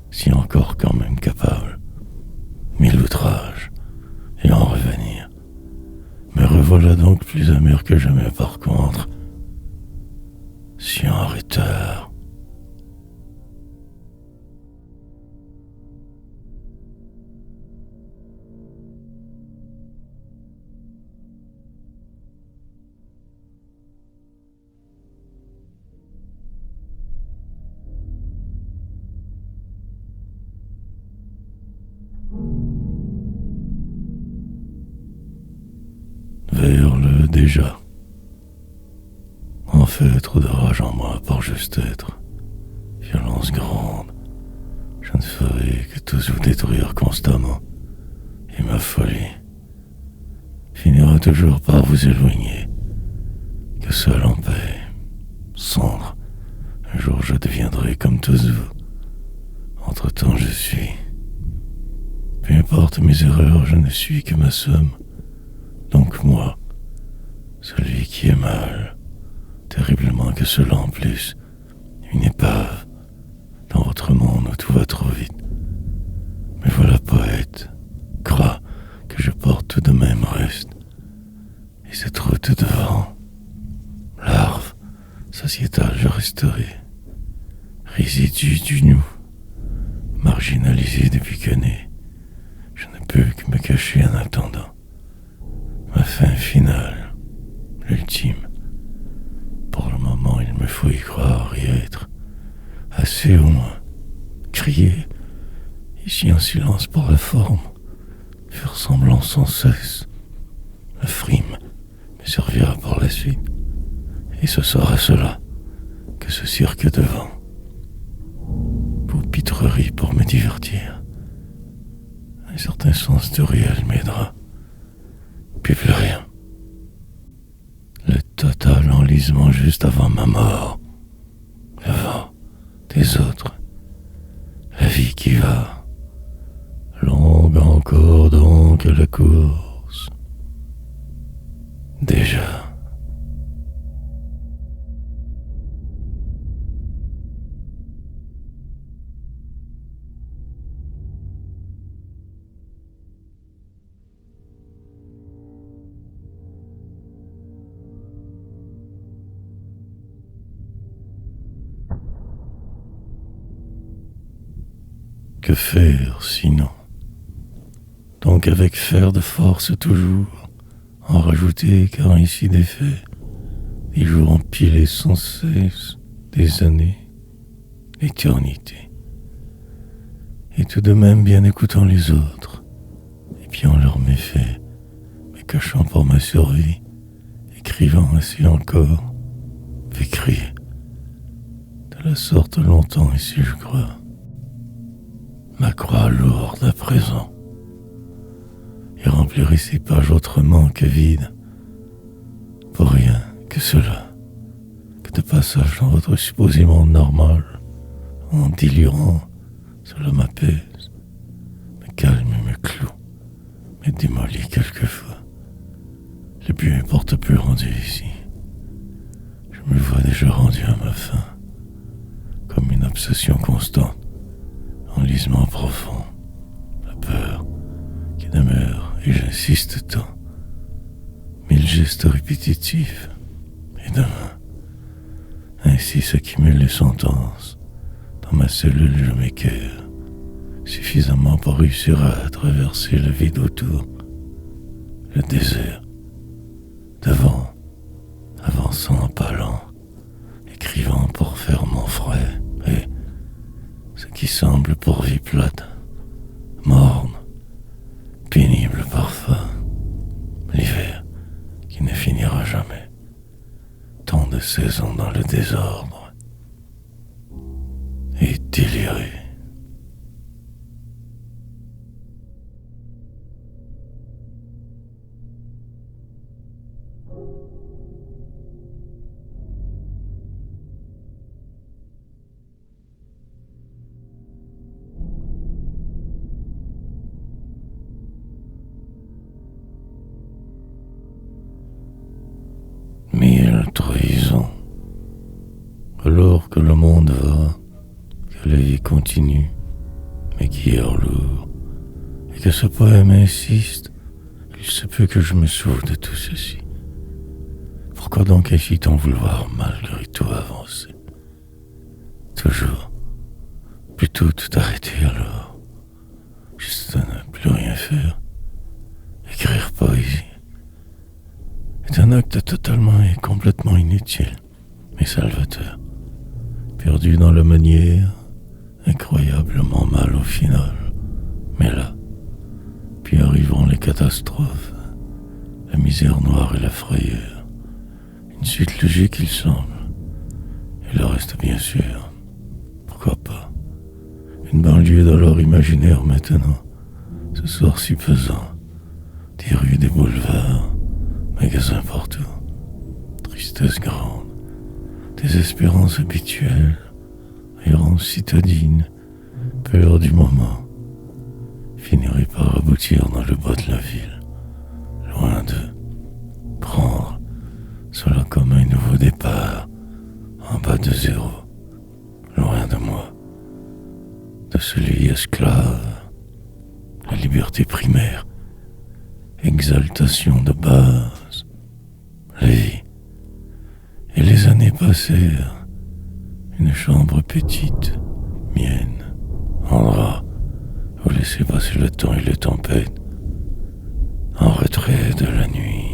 Si encore quand même capable. Mille outrages. Et en revenir. Me revoilà donc plus amer que jamais par contre. Si en retard. Vers le déjà. En fait, trop de rage en moi pour juste être. Violence grande. Je ne ferai que tous vous détruire constamment. Et ma folie finira toujours par vous éloigner. Que seul en paix, cendre. Un jour je deviendrai comme tous vous. Entre-temps je suis. Peu importe mes erreurs, je ne suis que ma somme. Donc moi, celui qui est mal, terriblement que cela en plus, une épave, dans votre monde où tout va trop vite. Mais voilà poète, crois que je porte tout de même reste, et cette route devant, larve, sociétale je resterai, résidu du nous, marginalisé depuis que né, je ne peux que me cacher en attendant. Ma fin finale, l'ultime. Pour le moment, il me faut y croire et être. Assez au moins. Crier, ici en silence pour la forme. Faire semblant sans cesse. La frime me servira par la suite. Et ce sera cela que ce cirque devant. Pupitre pour me divertir. Un certain sens de réel m'aidera. Puis plus rien. Le total enlisement juste avant ma mort. Avant des autres. La vie qui va. Longue encore donc la course. Déjà. Que faire sinon? Donc avec faire de force toujours, en rajouter car ici des faits, des jours empilés sans cesse, des années, l'éternité. Et tout de même bien écoutant les autres, épiant leurs méfaits, me cachant pour ma survie, écrivant ainsi encore, écrire, de la sorte longtemps ici je crois. Ma croix lourde à présent, et remplirait ces pages autrement que vides, pour rien que cela, que de passage dans votre supposé monde normal, en délirant, cela m'apaise, me calme et me cloue, me démolit quelquefois. Le but ne porte plus rendu ici. Je me vois déjà rendu à ma fin, comme une obsession constante. Enlisement profond, la peur qui demeure, et j'insiste tant. Mille gestes répétitifs, et demain, Ainsi s'accumulent les sentences. Dans ma cellule, je m'équerre, suffisamment pour réussir à traverser le vide autour, le désert, devant, avançant en pas lent, écrivant pour faire mon frais, et ce qui semble pour vie plate, morne, pénible parfois, l'hiver qui ne finira jamais, tant de saisons dans le désordre, et délirer. Mille trahisons, alors que le monde va, que la vie continue, mais qui est lourd, et que ce poème insiste, il se peut que je me sauve de tout ceci. Pourquoi donc agit-on vouloir malgré tout avancer? Toujours, plutôt tout arrêter alors, juste ne plus rien faire, écrire poésie est un acte totalement et complètement inutile, mais salvateur. Perdu dans la manière, incroyablement mal au final. Mais là, puis arriveront les catastrophes, la misère noire et la frayeur. Une suite logique, il semble. Et le reste, bien sûr. Pourquoi pas? Une banlieue dans leur imaginaire maintenant. Ce soir si pesant. Des rues, des boulevards, magasins partout. Tristesse grande. Désespérance habituelle. Errance citadine. Peur du moment. Finirait par aboutir dans le bas de la ville. Loin de prendre cela comme un nouveau départ. En bas de zéro. Loin de moi. De celui esclave. La liberté primaire. Exaltation de base. La vie. Et les années passèrent. Une chambre petite, mienne, en drap, où laisser passer le temps et les tempêtes, en retrait de la nuit.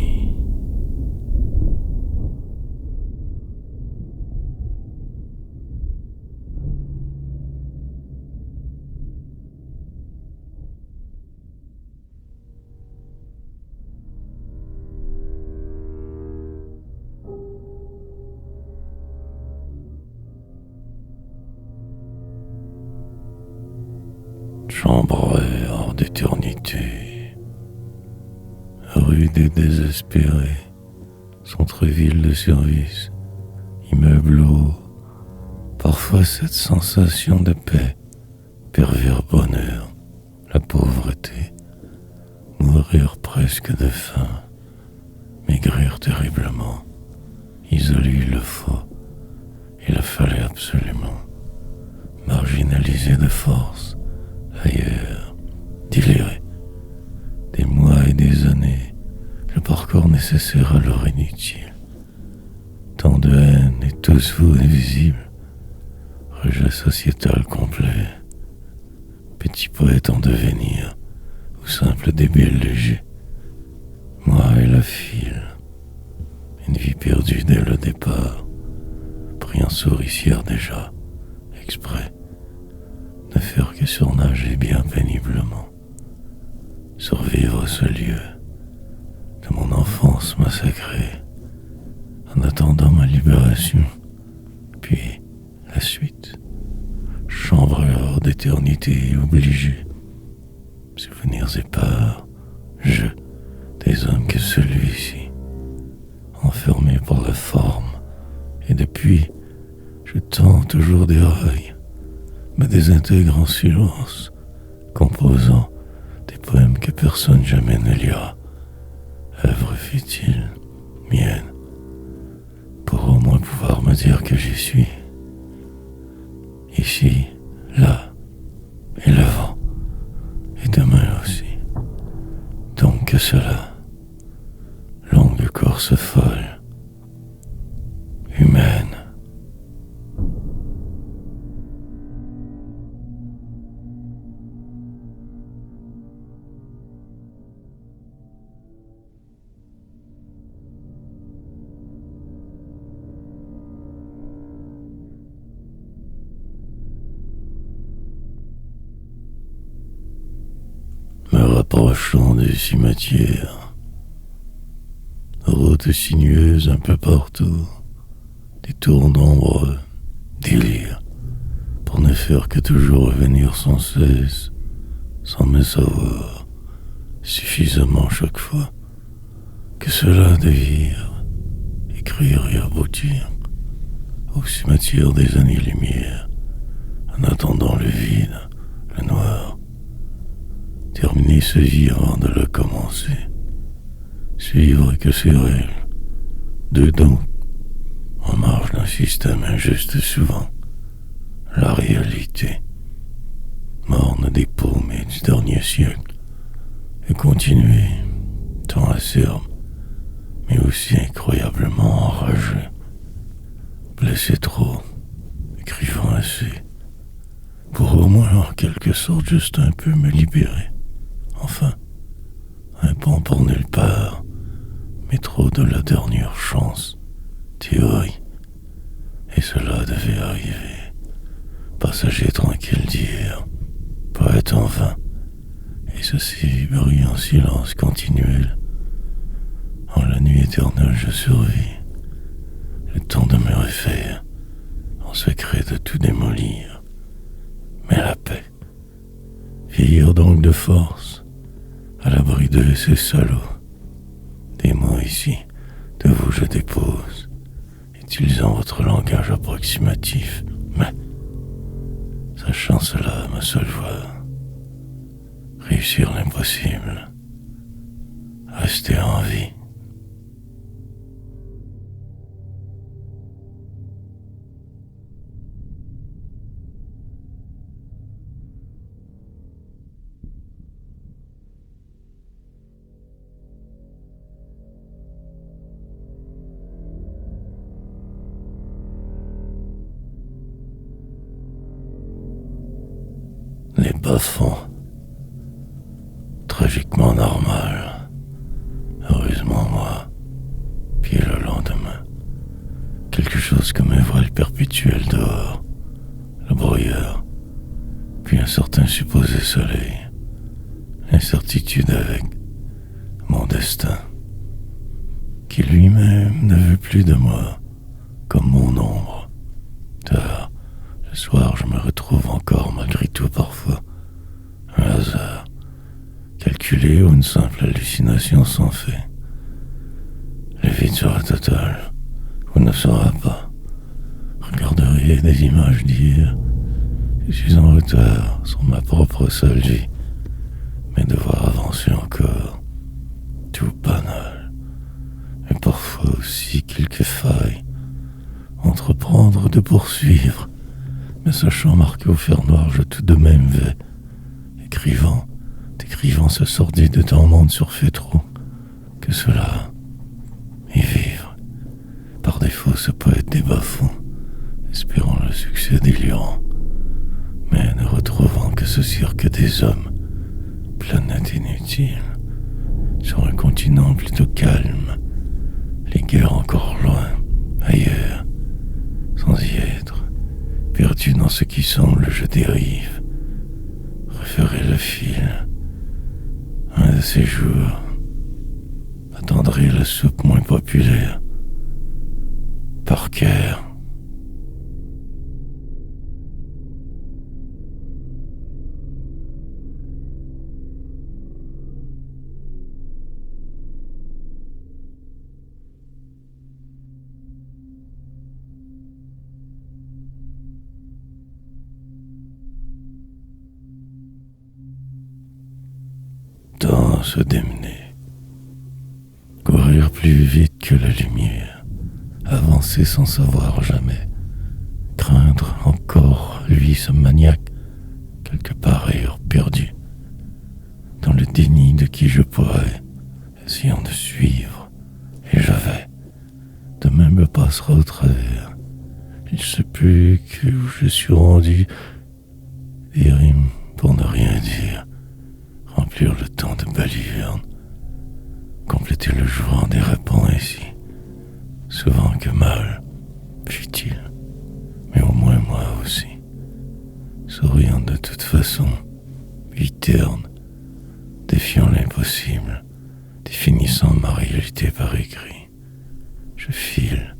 Chambre hors d'éternité, rue des désespérés, centre-ville de service, immeuble haut, parfois cette sensation de paix, pervers bonheur, la pauvreté, mourir presque de faim, maigrir terriblement, isoler il le faut, il le fallait absolument, marginaliser de force, ailleurs, délirer, des mois et des années, le parcours nécessaire alors inutile. Tant de haine et tous vous invisibles, rejet sociétal complet, petit poète en devenir, ou simple débile léger, moi et la file, une vie perdue dès le départ, pris en souricière déjà, exprès, ne faire que surnager bien péniblement, survivre ce lieu de mon enfance massacrée, en attendant ma libération, puis la suite, chambre hors d'éternité obligée, souvenirs épars, jeu des hommes que celui-ci, enfermé par la forme, et depuis, je tends toujours des rails, me désintègre en silence, composant des poèmes que personne jamais ne lira. Œuvre futile, mienne, pour au moins pouvoir me dire que j'y suis. Ici, là, et l'avant, et demain aussi. Donc que cela, longue course folle, humaine, champs du cimetière. Routes sinueuses un peu partout, des tours d'ombre, délire, pour ne faire que toujours revenir sans cesse, sans me savoir suffisamment chaque fois que cela de vivre, écrire et aboutir au cimetière des années-lumière, en attendant le vide, le noir, terminer ce vie avant de le commencer, suivre que ses règles, dedans, en marge d'un système injuste souvent, la réalité, morne des paumés du dernier siècle, et continuer, tant acerbe, mais aussi incroyablement enragé, blessé trop, écrivant assez, pour au moins en quelque sorte juste un peu me libérer. Enfin, un pont pour nulle part, mais trop de la dernière chance, théorie, et cela devait arriver. Passager tranquille d'hier, poète en vain, et ceci brillant silence continuel. En la nuit éternelle je survis, le temps de me refaire, en secret de tout démolir. Mais la paix, vieillir donc de force, à l'abri de ces salauds. Des mots ici, de vous je dépose, utilisant votre langage approximatif, mais, sachant cela, ma seule voie, réussir l'impossible, rester en vie. Les bas-fonds, tragiquement normal. Heureusement, moi, puis le lendemain, quelque chose comme un voile perpétuel dehors, le brouillard, puis un certain supposé soleil, l'incertitude avec mon destin, qui lui-même ne veut plus de moi, comme mon ombre. Tard, le soir, je me retrouve encore malgré tout parfois. Un hasard, calculé ou une simple hallucination sans fait. Le vide sera total, ou ne sera pas. Regarderiez des images d'hier. Je suis en retard sur ma propre seule vie, mais devoir avancer encore, tout banal. Et parfois aussi quelques failles. Entreprendre de poursuivre, mais sachant marquer au fer noir, je tout de même vais, décrivant ce sordide tourmente surfait trop, que cela, et vivre, par défaut ce poète des bas-fonds, espérant le succès délirant, mais ne retrouvant que ce cirque des hommes, planète inutile, sur un continent plutôt calme, les guerres encore loin, ailleurs, sans y être, perdu dans ce qui semble, je dérive, referai le fil, un de ces jours, attendrai la soupe moins populaire, par cœur. Temps se démener, courir plus vite que la lumière, avancer sans savoir jamais, craindre encore, lui, ce maniaque, quelque part ailleurs perdu, dans le déni de qui je pourrais, essayant de suivre, et je vais, demain me passera au travers, il se peut que je suis rendu, des rimes pour ne rien dire, remplir le temps de balivernes, compléter le jour en dérapant ainsi, souvent que mal, futile, mais au moins moi aussi, souriant de toute façon, vie terne, défiant l'impossible, définissant ma réalité par écrit. Je file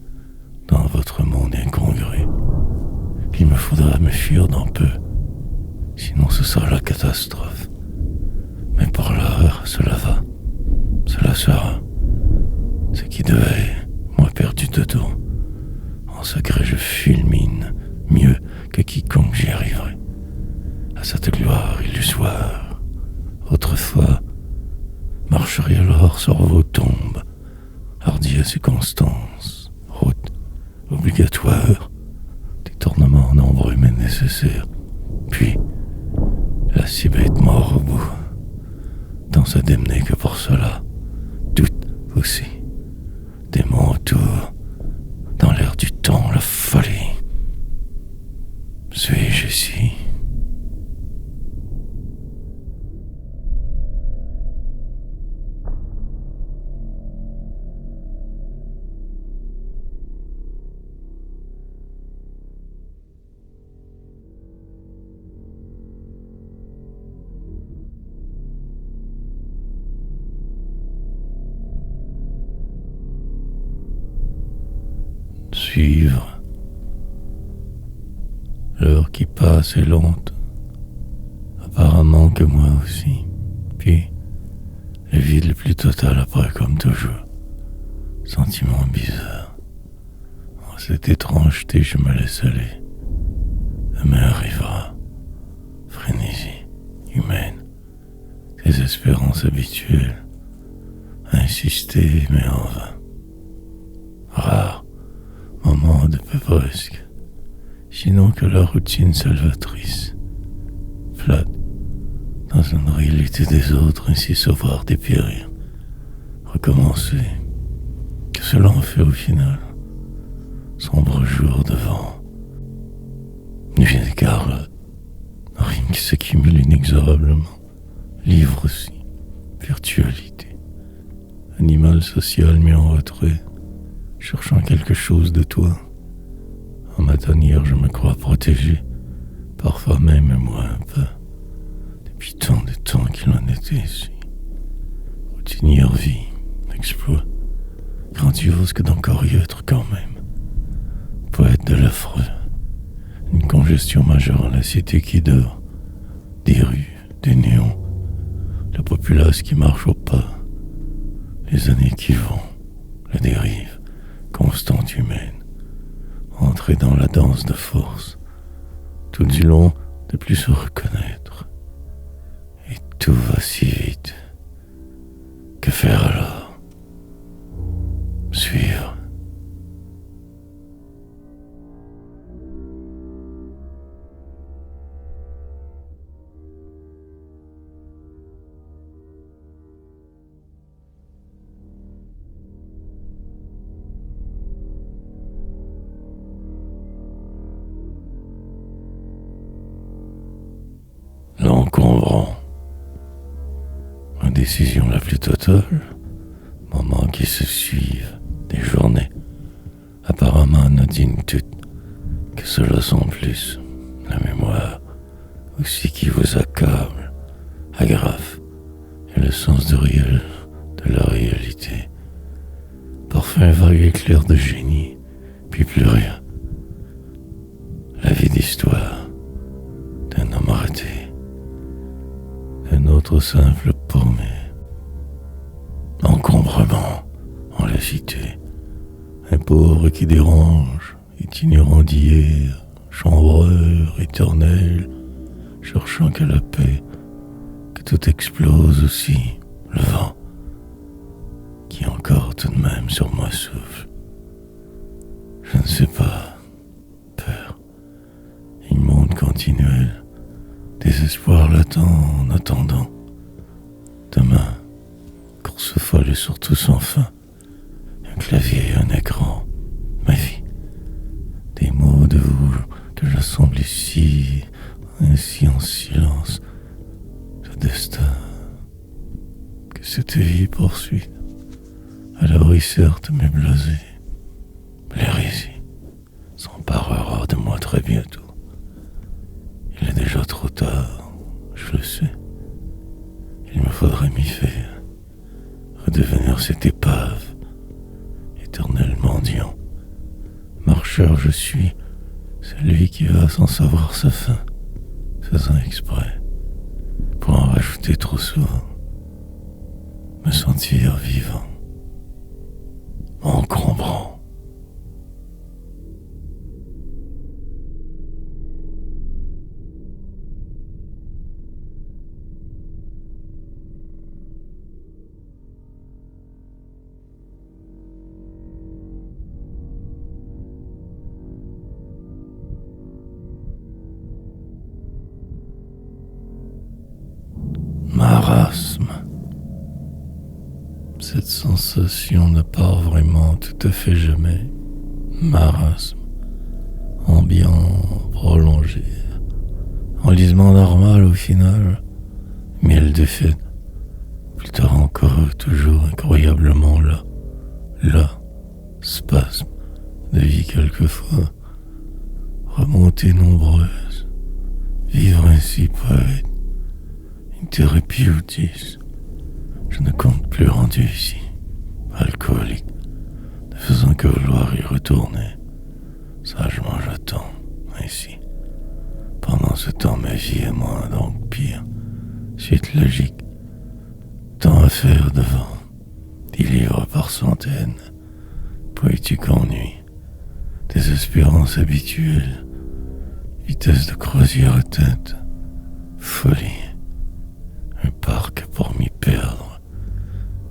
dans votre monde incongru. Il me faudra me fuir dans peu, sinon ce sera la catastrophe. Mais pour l'heure, cela va, cela sera. Ce qui devait, moi perdu dedans. En secret, je fulmine mieux que quiconque j'y arriverai. À cette gloire illusoire, autrefois, marcherai alors sur vos tombes, hardiesse et constance, route obligatoire, détournement nombreux mais nécessaires, puis la si bête mort au bout, dans ce démné que pour cela, doute aussi, démons autour, dans l'air du temps, la folie. Suis-je ici? Suivre. L'heure qui passe est lente, apparemment que moi aussi. Puis, le vide le plus total après comme toujours. Sentiment bizarre. En cette étrangeté, je me laisse aller. Demain arrivera. Frénésie humaine. Désespérance habituelle. Insister, mais en vain. Rare moment de peu presque, sinon que la routine salvatrice, flatte dans une réalité des autres, ainsi sauvoir dépérir, recommencer, que cela en fait au final, sombre jour devant, nuit écarlate, rime qui s'accumule inexorablement, livre aussi, virtualité, animal social mis en retrait, cherchant quelque chose de toi. En ma tanière, je me crois protégé, parfois même moi un peu, depuis tant de temps qu'il en était ici. Routinière vie, exploit, grandiose que d'encore y être quand même. Poète de l'affreux, une congestion majeure en la cité qui dort, des rues, des néons, la populace qui marche au pas, les années qui vont, la dérive constante humaine, entrer dans la danse de force, tout du long de plus se reconnaître. Et tout va si vite. Que faire alors? Suivre. L'encombrant. Indécision la plus totale, moments qui se suivent, des journées, apparemment anodines toutes, que cela sont plus, la mémoire, aussi qui vous accable, aggrave, et le sens de réel, de la réalité, parfois un vague éclair de génie, puis plus rien. La vie d'histoire d'un homme raté, un autre simple paumé. Encombrement en la cité, un pauvre qui dérange, itinérant d'hier, chambreur éternel, cherchant que la paix, que tout explose aussi, le vent, qui encore tout de même sur moi souffle. Je ne sais pas, peur, immonde continuelle, désespoir latent en attendant. Demain, course folle et surtout sans fin, un clavier et un écran, ma vie, des mots de vous que j'assemble ici, ainsi en silence, ce destin que cette vie poursuit, à l'abri certes mais blasé, l'hérésie s'emparera de moi très bientôt. Il est déjà trop tard, je le sais. Il me faudrait épave, éternel mendiant. Marcheur je suis, celui qui va sans savoir sa fin, faisant exprès, pour en rajouter trop souvent, me sentir vivant, encombrant. Marasme. Cette sensation ne part vraiment tout à fait jamais. Marasme. Ambiant, prolongé. Enlisement normal au final. Miel de fête. Plus tard encore, toujours incroyablement là. Là. Spasme. De vie quelquefois. Remontées nombreuses. Vivre ainsi peut être une thérapie ou 10. Je ne compte plus rendu ici, alcoolique, ne faisant que vouloir y retourner. Sagement j'attends, ainsi. Pendant ce temps, ma vie est moins, donc pire. Suite logique. Tant à faire devant. 10 livres par centaine. Poétique ennui. Désespérance habituelle. Vitesse de croisière atteinte. Folie. Un parc pour m'y perdre.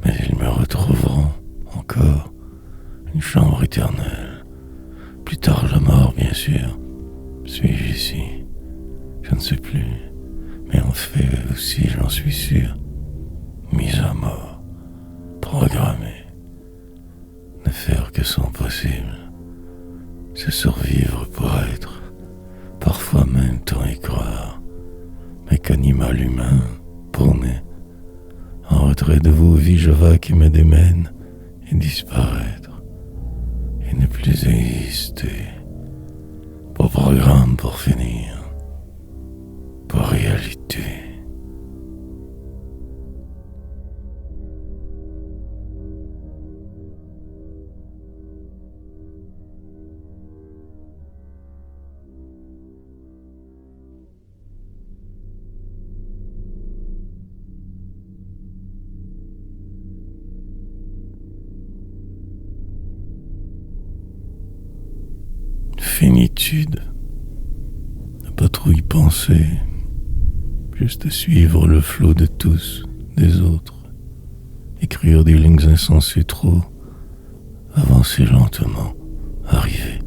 Mais ils me retrouveront encore. Une chambre éternelle. Plus tard la mort, bien sûr. Suis-je ici? Je ne sais plus. Mais en fait aussi, j'en suis sûr. Mise à mort. Programmée. Ne faire que son possible. C'est survivre pour être. Parfois même tant y croire. Mais qu'animal humain, paumé. En retrait de vos vies, je vaque me démène et disparaître. Et ne plus exister. Pour programme, pour finir. Pour réalité. Finitude. Ne pas trop y penser. Juste suivre le flot de tous, des autres. Écrire des lignes insensées trop. Avancer lentement. Arriver.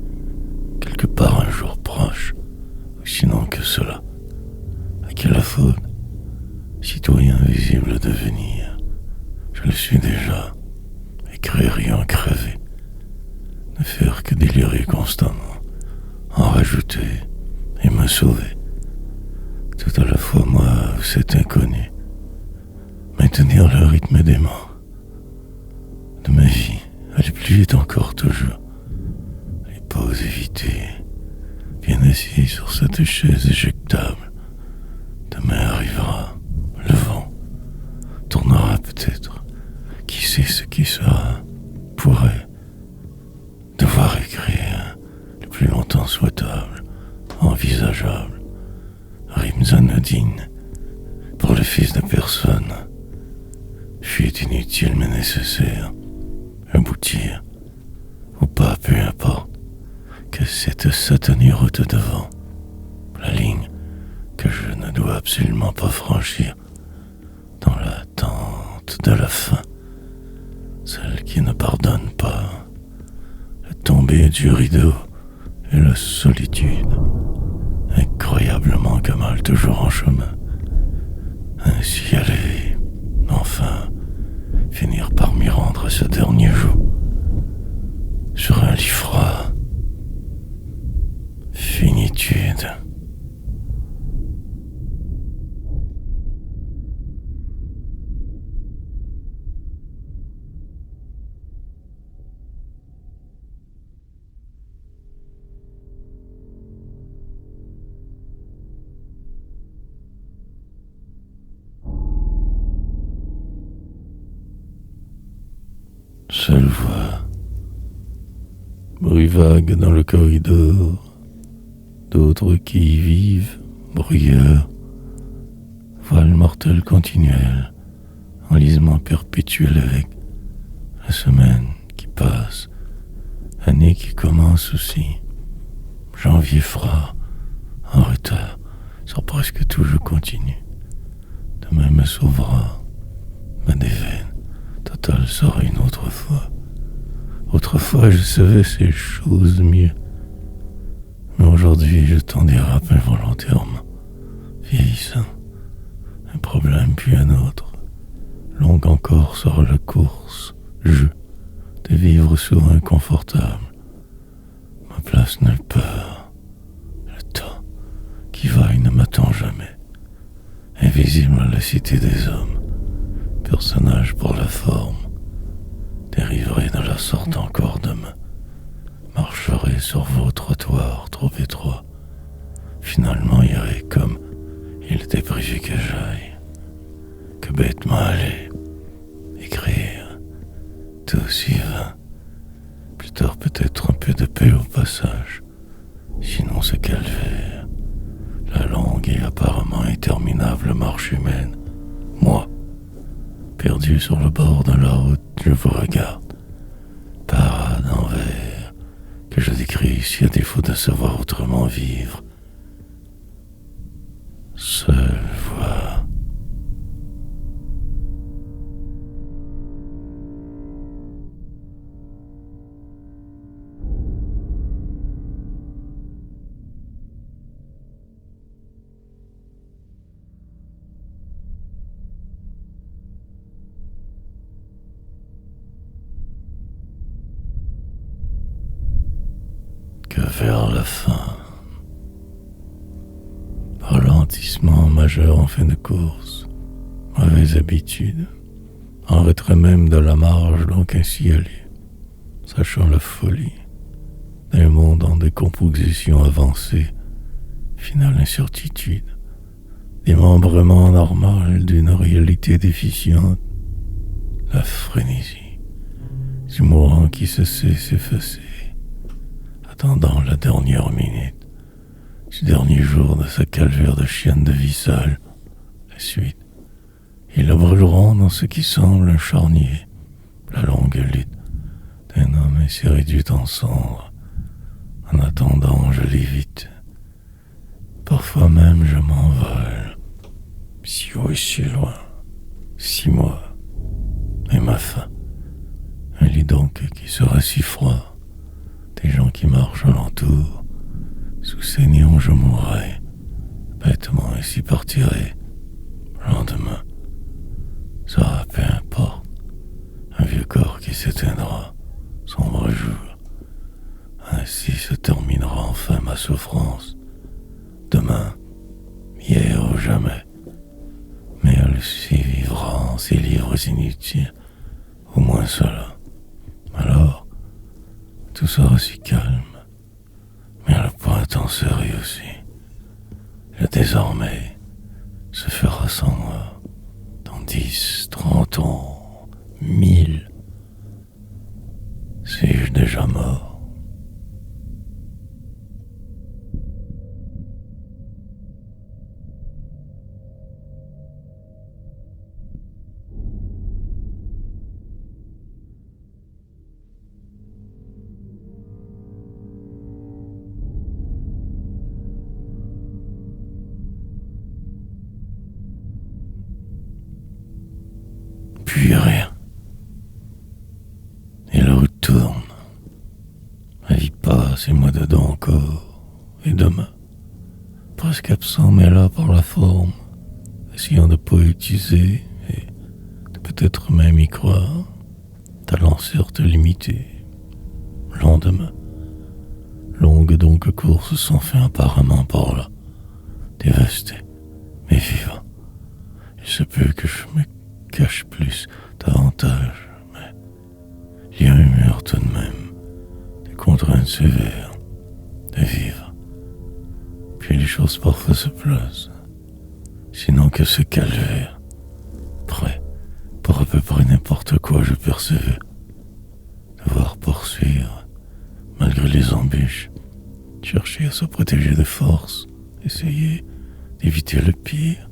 Quelque part un jour proche. Ou sinon que cela. À qui la faute? Citoyen visible devenir. Je le suis déjà. Écrire et en crever. Ne faire que délirer constamment. En rajouter et me sauver. Tout à la fois moi ou cet inconnu. Maintenir le rythme dément de ma vie. Elle est encore toujours. Les pauses évitées. Bien assis sur cette chaise éjectable. Demain arrivera. Le vent tournera peut-être. Qui sait ce qui sera? Pourrait devoir écrire le plus longtemps souhaitable, envisageable. Rimes anodines pour le fils de personne. Fuite inutile mais nécessaire. Aboutir ou pas, peu importe. Que cette satanée route devant. La ligne que je ne dois absolument pas franchir. Dans l'attente de la fin. Celle qui ne pardonne pas. La tombée du rideau et la solitude. Incroyablement que mal toujours en chemin. Ainsi aller, enfin, finir par m'y rendre ce dernier jour. Sur un lit froid. Finitude. Seule voix, bruit vague dans le corridor, d'autres qui y vivent, bruyeurs, voile mortelle continuelle, enlisement perpétuel avec la semaine qui passe, année qui commence aussi, janvier froid, en retard, sur presque tout je continue. Demain me sauvera, ma déveine totale sera une autre fois. Autrefois je savais ces choses mieux, mais aujourd'hui je t'en dérape involontairement, vieillissant, un problème puis un autre. Longue encore sera la course, de vivre souvent inconfortable. Ma place n'a peur. Le temps qui vaille ne m'attend jamais. Invisible à la cité des hommes, personnage pour la forme, dériverai de la sorte encore demain. Marcherai sur vos trottoirs trop étroits. Finalement irai comme il était prévu que j'aille. Que bêtement aller, écrire, tout aussi vain. Plus tard peut-être un peu de paix au passage. Sinon ce calvaire, la longue et apparemment interminable marche humaine. Moi, perdu sur le bord de la route, je vous regarde. Parade en verre, que je décris ici à défaut de savoir autrement vivre. Seule voix. Que vers la fin, ralentissement majeur en fin de course, mauvaise habitude, en retrait même de la marge donc ainsi aller, sachant la folie d'un monde en décomposition avancée, finale incertitude, démembrement normal d'une réalité déficiente, la frénésie du mourant qui se sait s'effacer, attendant la dernière minute du dernier jour de sa calvaire de chienne de vie sale. La suite, ils le brûleront dans ce qui semble un charnier, la longue lutte d'un homme ainsi réduit en cendres. En attendant, je l'évite. Parfois même, je m'envole, si haut et si loin, 6 mois, et ma fin. Un lit donc qui sera si froid. Des gens qui marchent alentour, sous ces néons je mourrai, bêtement ainsi partirai. Lendemain, ça peu importe, un vieux corps qui s'éteindra, sombre jour. Ainsi se terminera enfin ma souffrance. Demain, hier ou jamais, mais elle s'y vivra en ces livres inutiles, au moins cela. Alors, tout sera si calme, mais le point en serait aussi. Le désormais se fera sans moi, dans 10, 30 ans, 1000. Suis-je déjà mort? Puis rien. Et la route tourne. Ma vie passe et moi dedans encore. Et demain, presque absent mais là par la forme, essayant de poétiser et de peut-être même y croire, talent certes limité. Lendemain, longue donc course sans fin apparemment par là, dévasté, mais vivant. Il se peut que je me cache plus, davantage, mais il y a un mur tout de même, des contraintes sévères, de vivre. Puis les choses parfois se placent, sinon que ce calvaire, prêt pour à peu près n'importe quoi je percevais, piège, chercher à se protéger de force, essayer d'éviter le pire,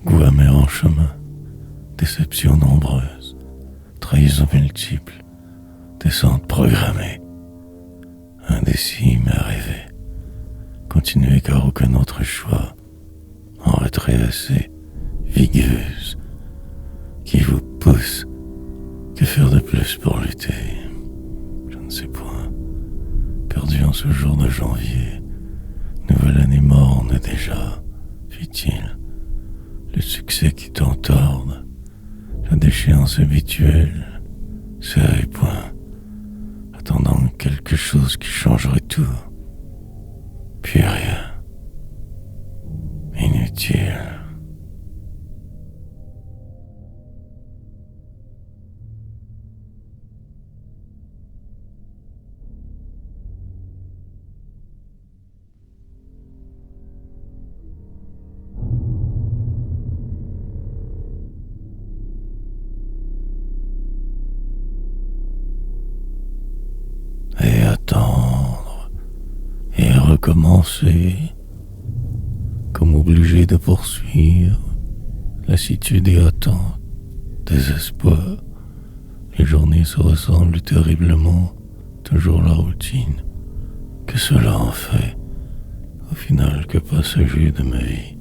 goût amer en chemin, déceptions nombreuses, trahisons multiples, descente programmée, indécis mais rêvé, continuez car aucun autre choix, en retrait assez vigueuse, qui vous pousse, que faire de plus pour lutter? Je ne sais point, perdu en ce jour de janvier, nouvelle année morne déjà, fit-il, le succès qui t'entorde, la déchéance habituelle, serré point, attendant quelque chose qui changerait tout, puis rien, inutile. Et attendre, et recommencer, comme obligé de poursuivre, lassitude et attente, désespoir, les journées se ressemblent terriblement, toujours la routine, que cela en fait, au final que passager de ma vie,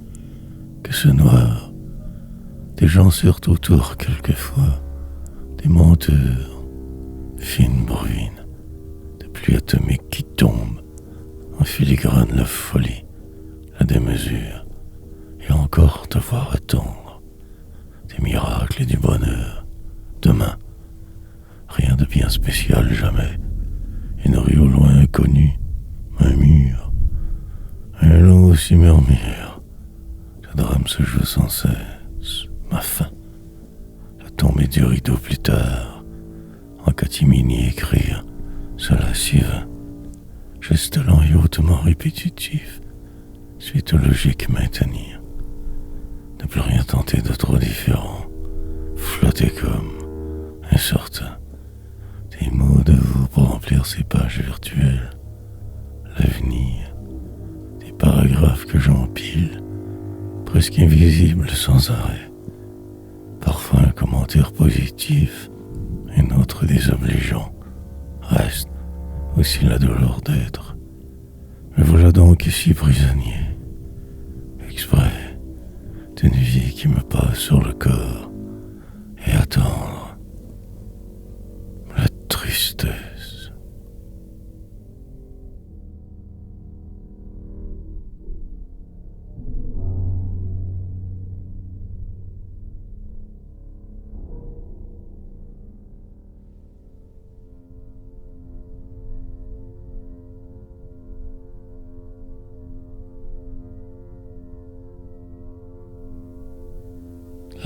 que ce noir, des gens certes autour quelquefois, des menteurs, fines bruines, pluie atomique qui tombe, en filigrane la folie, la démesure, et encore devoir attendre des miracles et du bonheur. Demain, rien de bien spécial jamais, une rue au loin inconnue, un mur, un long aussi murmure, le drame se joue sans cesse, ma fin, la tombée du rideau plus tard, en catimini écrire, cela si va, geste lent et hautement répétitif, suite logique maintenir, ne plus rien tenter de trop différent, flotter comme un certain, des mots de vous pour remplir ces pages virtuelles, l'avenir, des paragraphes que j'empile, presque invisibles sans arrêt, parfois un commentaire positif, un autre désobligeant, reste aussi la douleur d'être. Me voilà donc ici prisonnier, exprès d'une vie qui me passe sur le corps, et attendre la tristesse.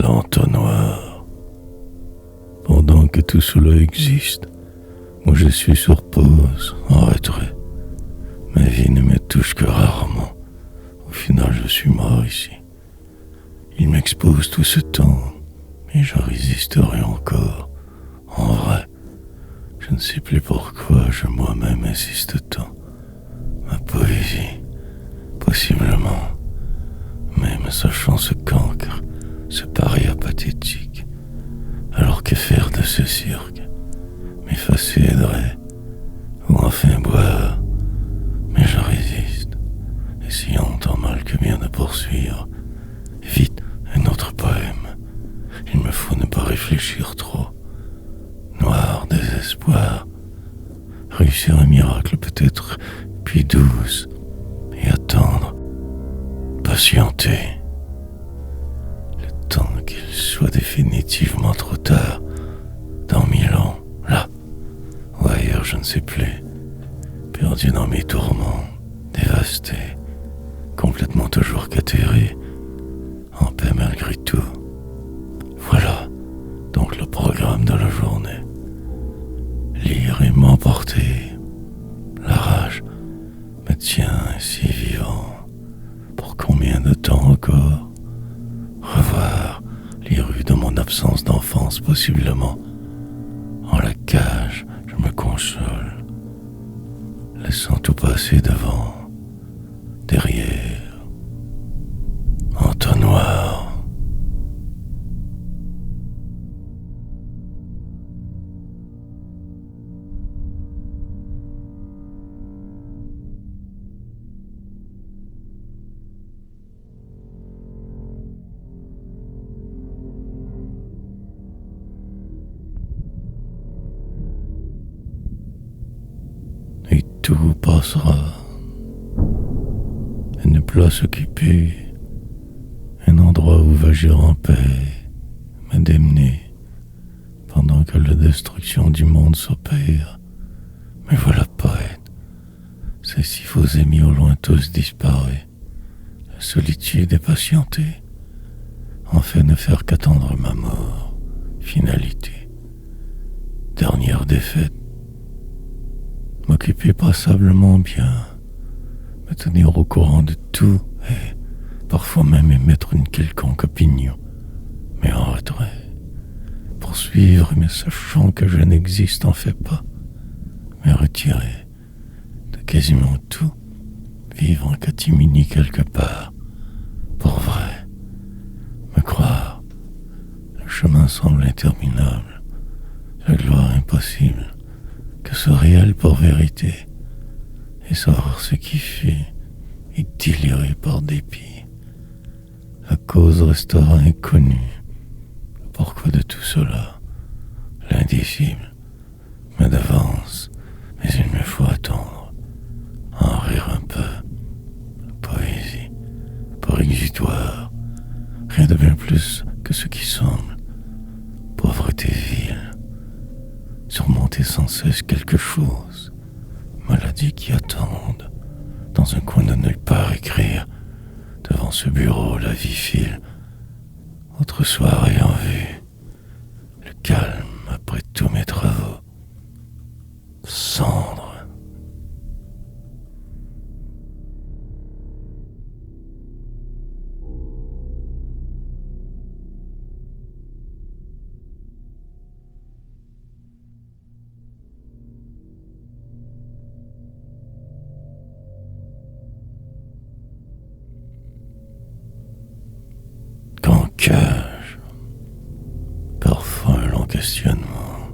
L'entonnoir. Pendant que tout cela existe, moi je suis sur pause, en retrait. Ma vie ne me touche que rarement. Au final, je suis mort ici. Il m'expose tout ce temps, mais je résisterai encore. En vrai, je ne sais plus pourquoi je moi-même insiste tant. Ma poésie, possiblement, même sachant ce cancre, ce paria pathétique. Alors que faire de ce cirque? M'effacer aiderait, ou enfin boire, mais je résiste, essayant tant mal que bien de poursuivre. Vite, un autre poème. Il me faut ne pas réfléchir trop. Noir désespoir, réussir un miracle peut-être, puis douce, et attendre, patienter. Tant qu'il soit définitivement trop tard, dans 1000 ans, là, ou ailleurs, je ne sais plus, perdu dans mes tourments, dévasté, complètement toujours qu'atterré, en paix malgré tout. Voilà donc le programme de la journée. Lire et m'emporter. La rage me tient ainsi vivant. Pour combien de temps encore? Revoir les rues de mon absence d'enfance possiblement. En la cage, je me console. La laissant tout passer devant, derrière, entonnoir. Et tout passera. Une place occupée, un endroit où vagir en paix, m'indemner, pendant que la destruction du monde s'opère. Mais voilà poète, c'est si vos amis au loin tous disparaissent, la solitude est patientée, en fait ne faire qu'attendre ma mort, finalité, dernière défaite, m'occuper passablement bien, me tenir au courant de tout et parfois même émettre une quelconque opinion, mais en retrait, poursuivre mais sachant que je n'existe en fait pas, me retirer de quasiment tout, vivre en catimini quelque part, pour vrai, me croire, le chemin semble interminable, la gloire impossible, que ce réel pour vérité, et savoir ce qui fut, et délirer par dépit. La cause restera inconnue, le pourquoi de tout cela, l'indicible, me devance, mais il me faut attendre, en rire un peu, la poésie, pour exutoire, rien de bien plus que ce qui semble, pauvreté vile, surmonter sans cesse quelque chose, maladie qui attendent, dans un coin de nulle part écrire, devant ce bureau la vie file, autre soirée en vue, le calme après tous mes travaux, cendre. Cage, parfois un long questionnement,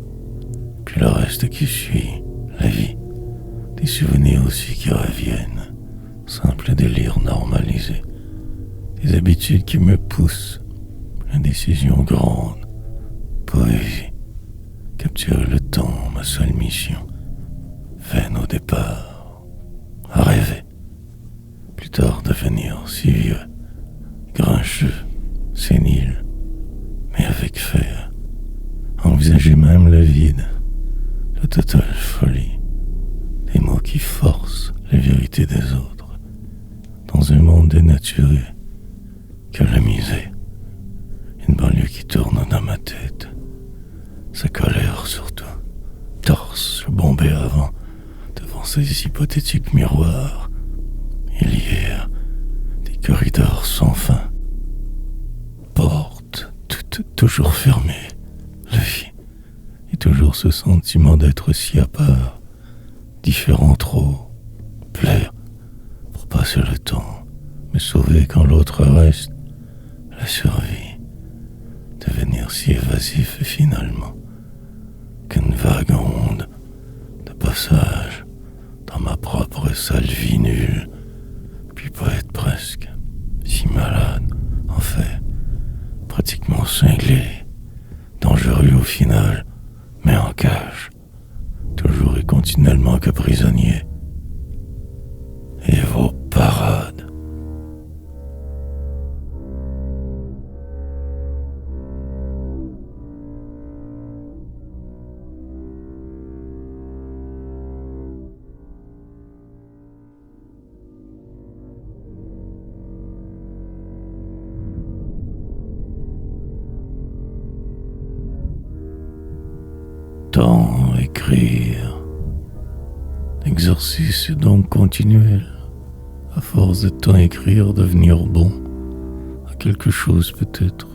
puis le reste qui suit, la vie, des souvenirs aussi qui reviennent, simple délire normalisé, des habitudes qui me poussent, la décision grande, poésie, capturer le temps, ma seule mission, vaine au départ, à rêver, plus tard devenir si vieux, grincheux, sénile, mais avec fer, envisager même le vide, la totale folie, des mots qui forcent les vérités des autres, dans un monde dénaturé, que la misère, une banlieue qui tourne dans ma tête, sa colère surtout, torse bombé avant, devant ces hypothétiques miroirs, il y a des corridors sans fin, porte toujours fermée, la vie, et toujours ce sentiment d'être si à part, différent trop, plaire, pour passer le temps, me sauver quand l'autre reste, la survie, devenir si évasif finalement, qu'une vague onde de passage dans ma propre sale vie nulle, puis pas être presque si malade, en fait, pratiquement cinglé, dangereux au final, mais en cage, toujours et continuellement que prisonnier. Et vos parades. Tant écrire, exercice donc continuel, à force de tant écrire, devenir bon, à quelque chose peut-être,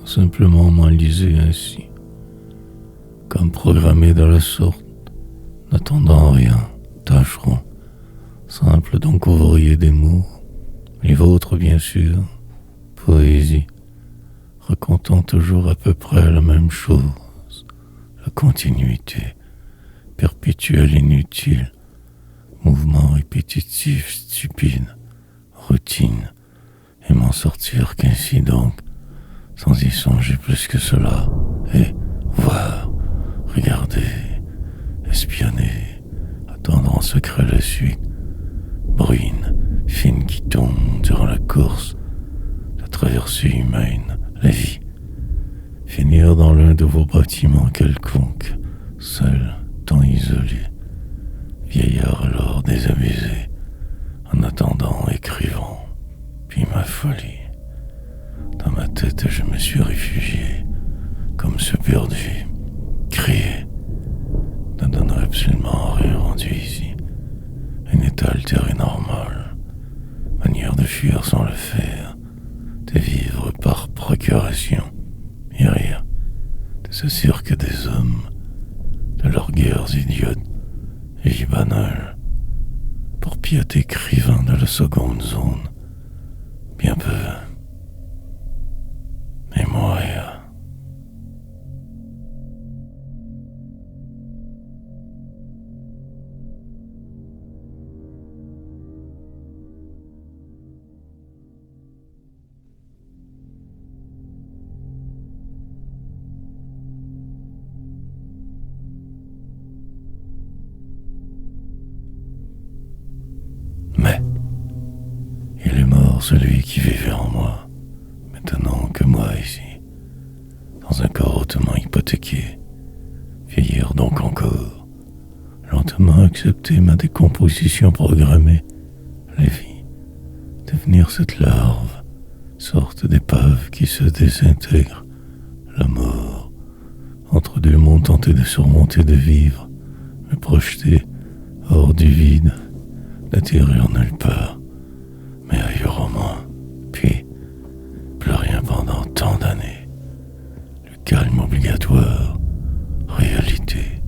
simplement m'enliser ainsi, comme programmé de la sorte, n'attendant rien, tâcheront, Simple donc ouvrier des mots, les vôtres bien sûr, poésie, racontant toujours à peu près la même chose, la continuité, perpétuelle inutile, mouvement répétitif stupide, routine, et m'en sortir qu'ainsi donc, sans y songer plus que cela, et voir, regarder, espionner, attendre en secret la suite, bruine, fine qui tombe durant la course, la traversée humaine, la vie, finir dans l'un de vos bâtiments quelconques, seul, tant isolé, vieillard alors désabusé, en attendant, écrivant, puis ma folie. Dans ma tête, je me suis réfugié, comme ce perdu, crié, ne donnerait absolument rien rendu ici. Un état altéré normal, manière de fuir sans le faire, de vivre par procuration, et rire de ce cirque des hommes, de leurs guerres idiotes, vie banale, pour pied écrivain de la seconde zone, bien peu, et mourir. Mais il est mort celui qui vivait en moi, maintenant que moi ici, dans un corps hautement hypothéqué, vieillir donc encore, lentement accepter ma décomposition programmée, la vie, devenir cette larve, sorte d'épave qui se désintègre, la mort, entre deux mondes tenter de surmonter, de vivre, me projeter hors du vide, d'atterrir nulle part, mais ailleurs au moins, puis plus rien pendant tant d'années. Le calme obligatoire, réalité,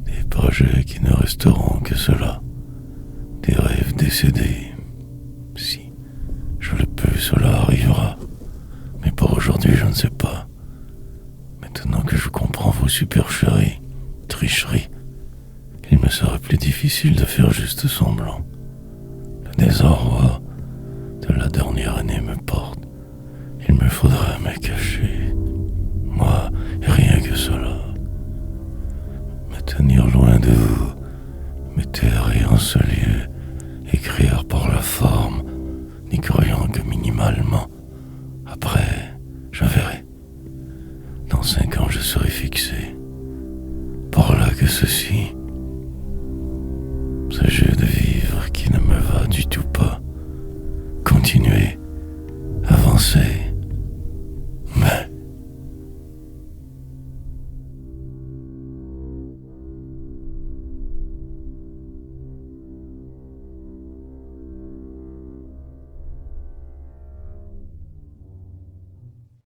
des projets qui ne resteront que cela, des rêves décédés. Si je le peux, cela arrivera, mais pour aujourd'hui je ne sais pas. Maintenant que je comprends vos supercheries, tricheries, il me sera plus difficile de faire juste semblant. Le désarroi de la dernière année me porte. Il me faudra me cacher, moi et rien que cela. Me tenir loin de vous, me taire et en ce lieu, écrire par la forme, n'y croyant que minimalement. Après, je verrai. Dans 5 ans, je serai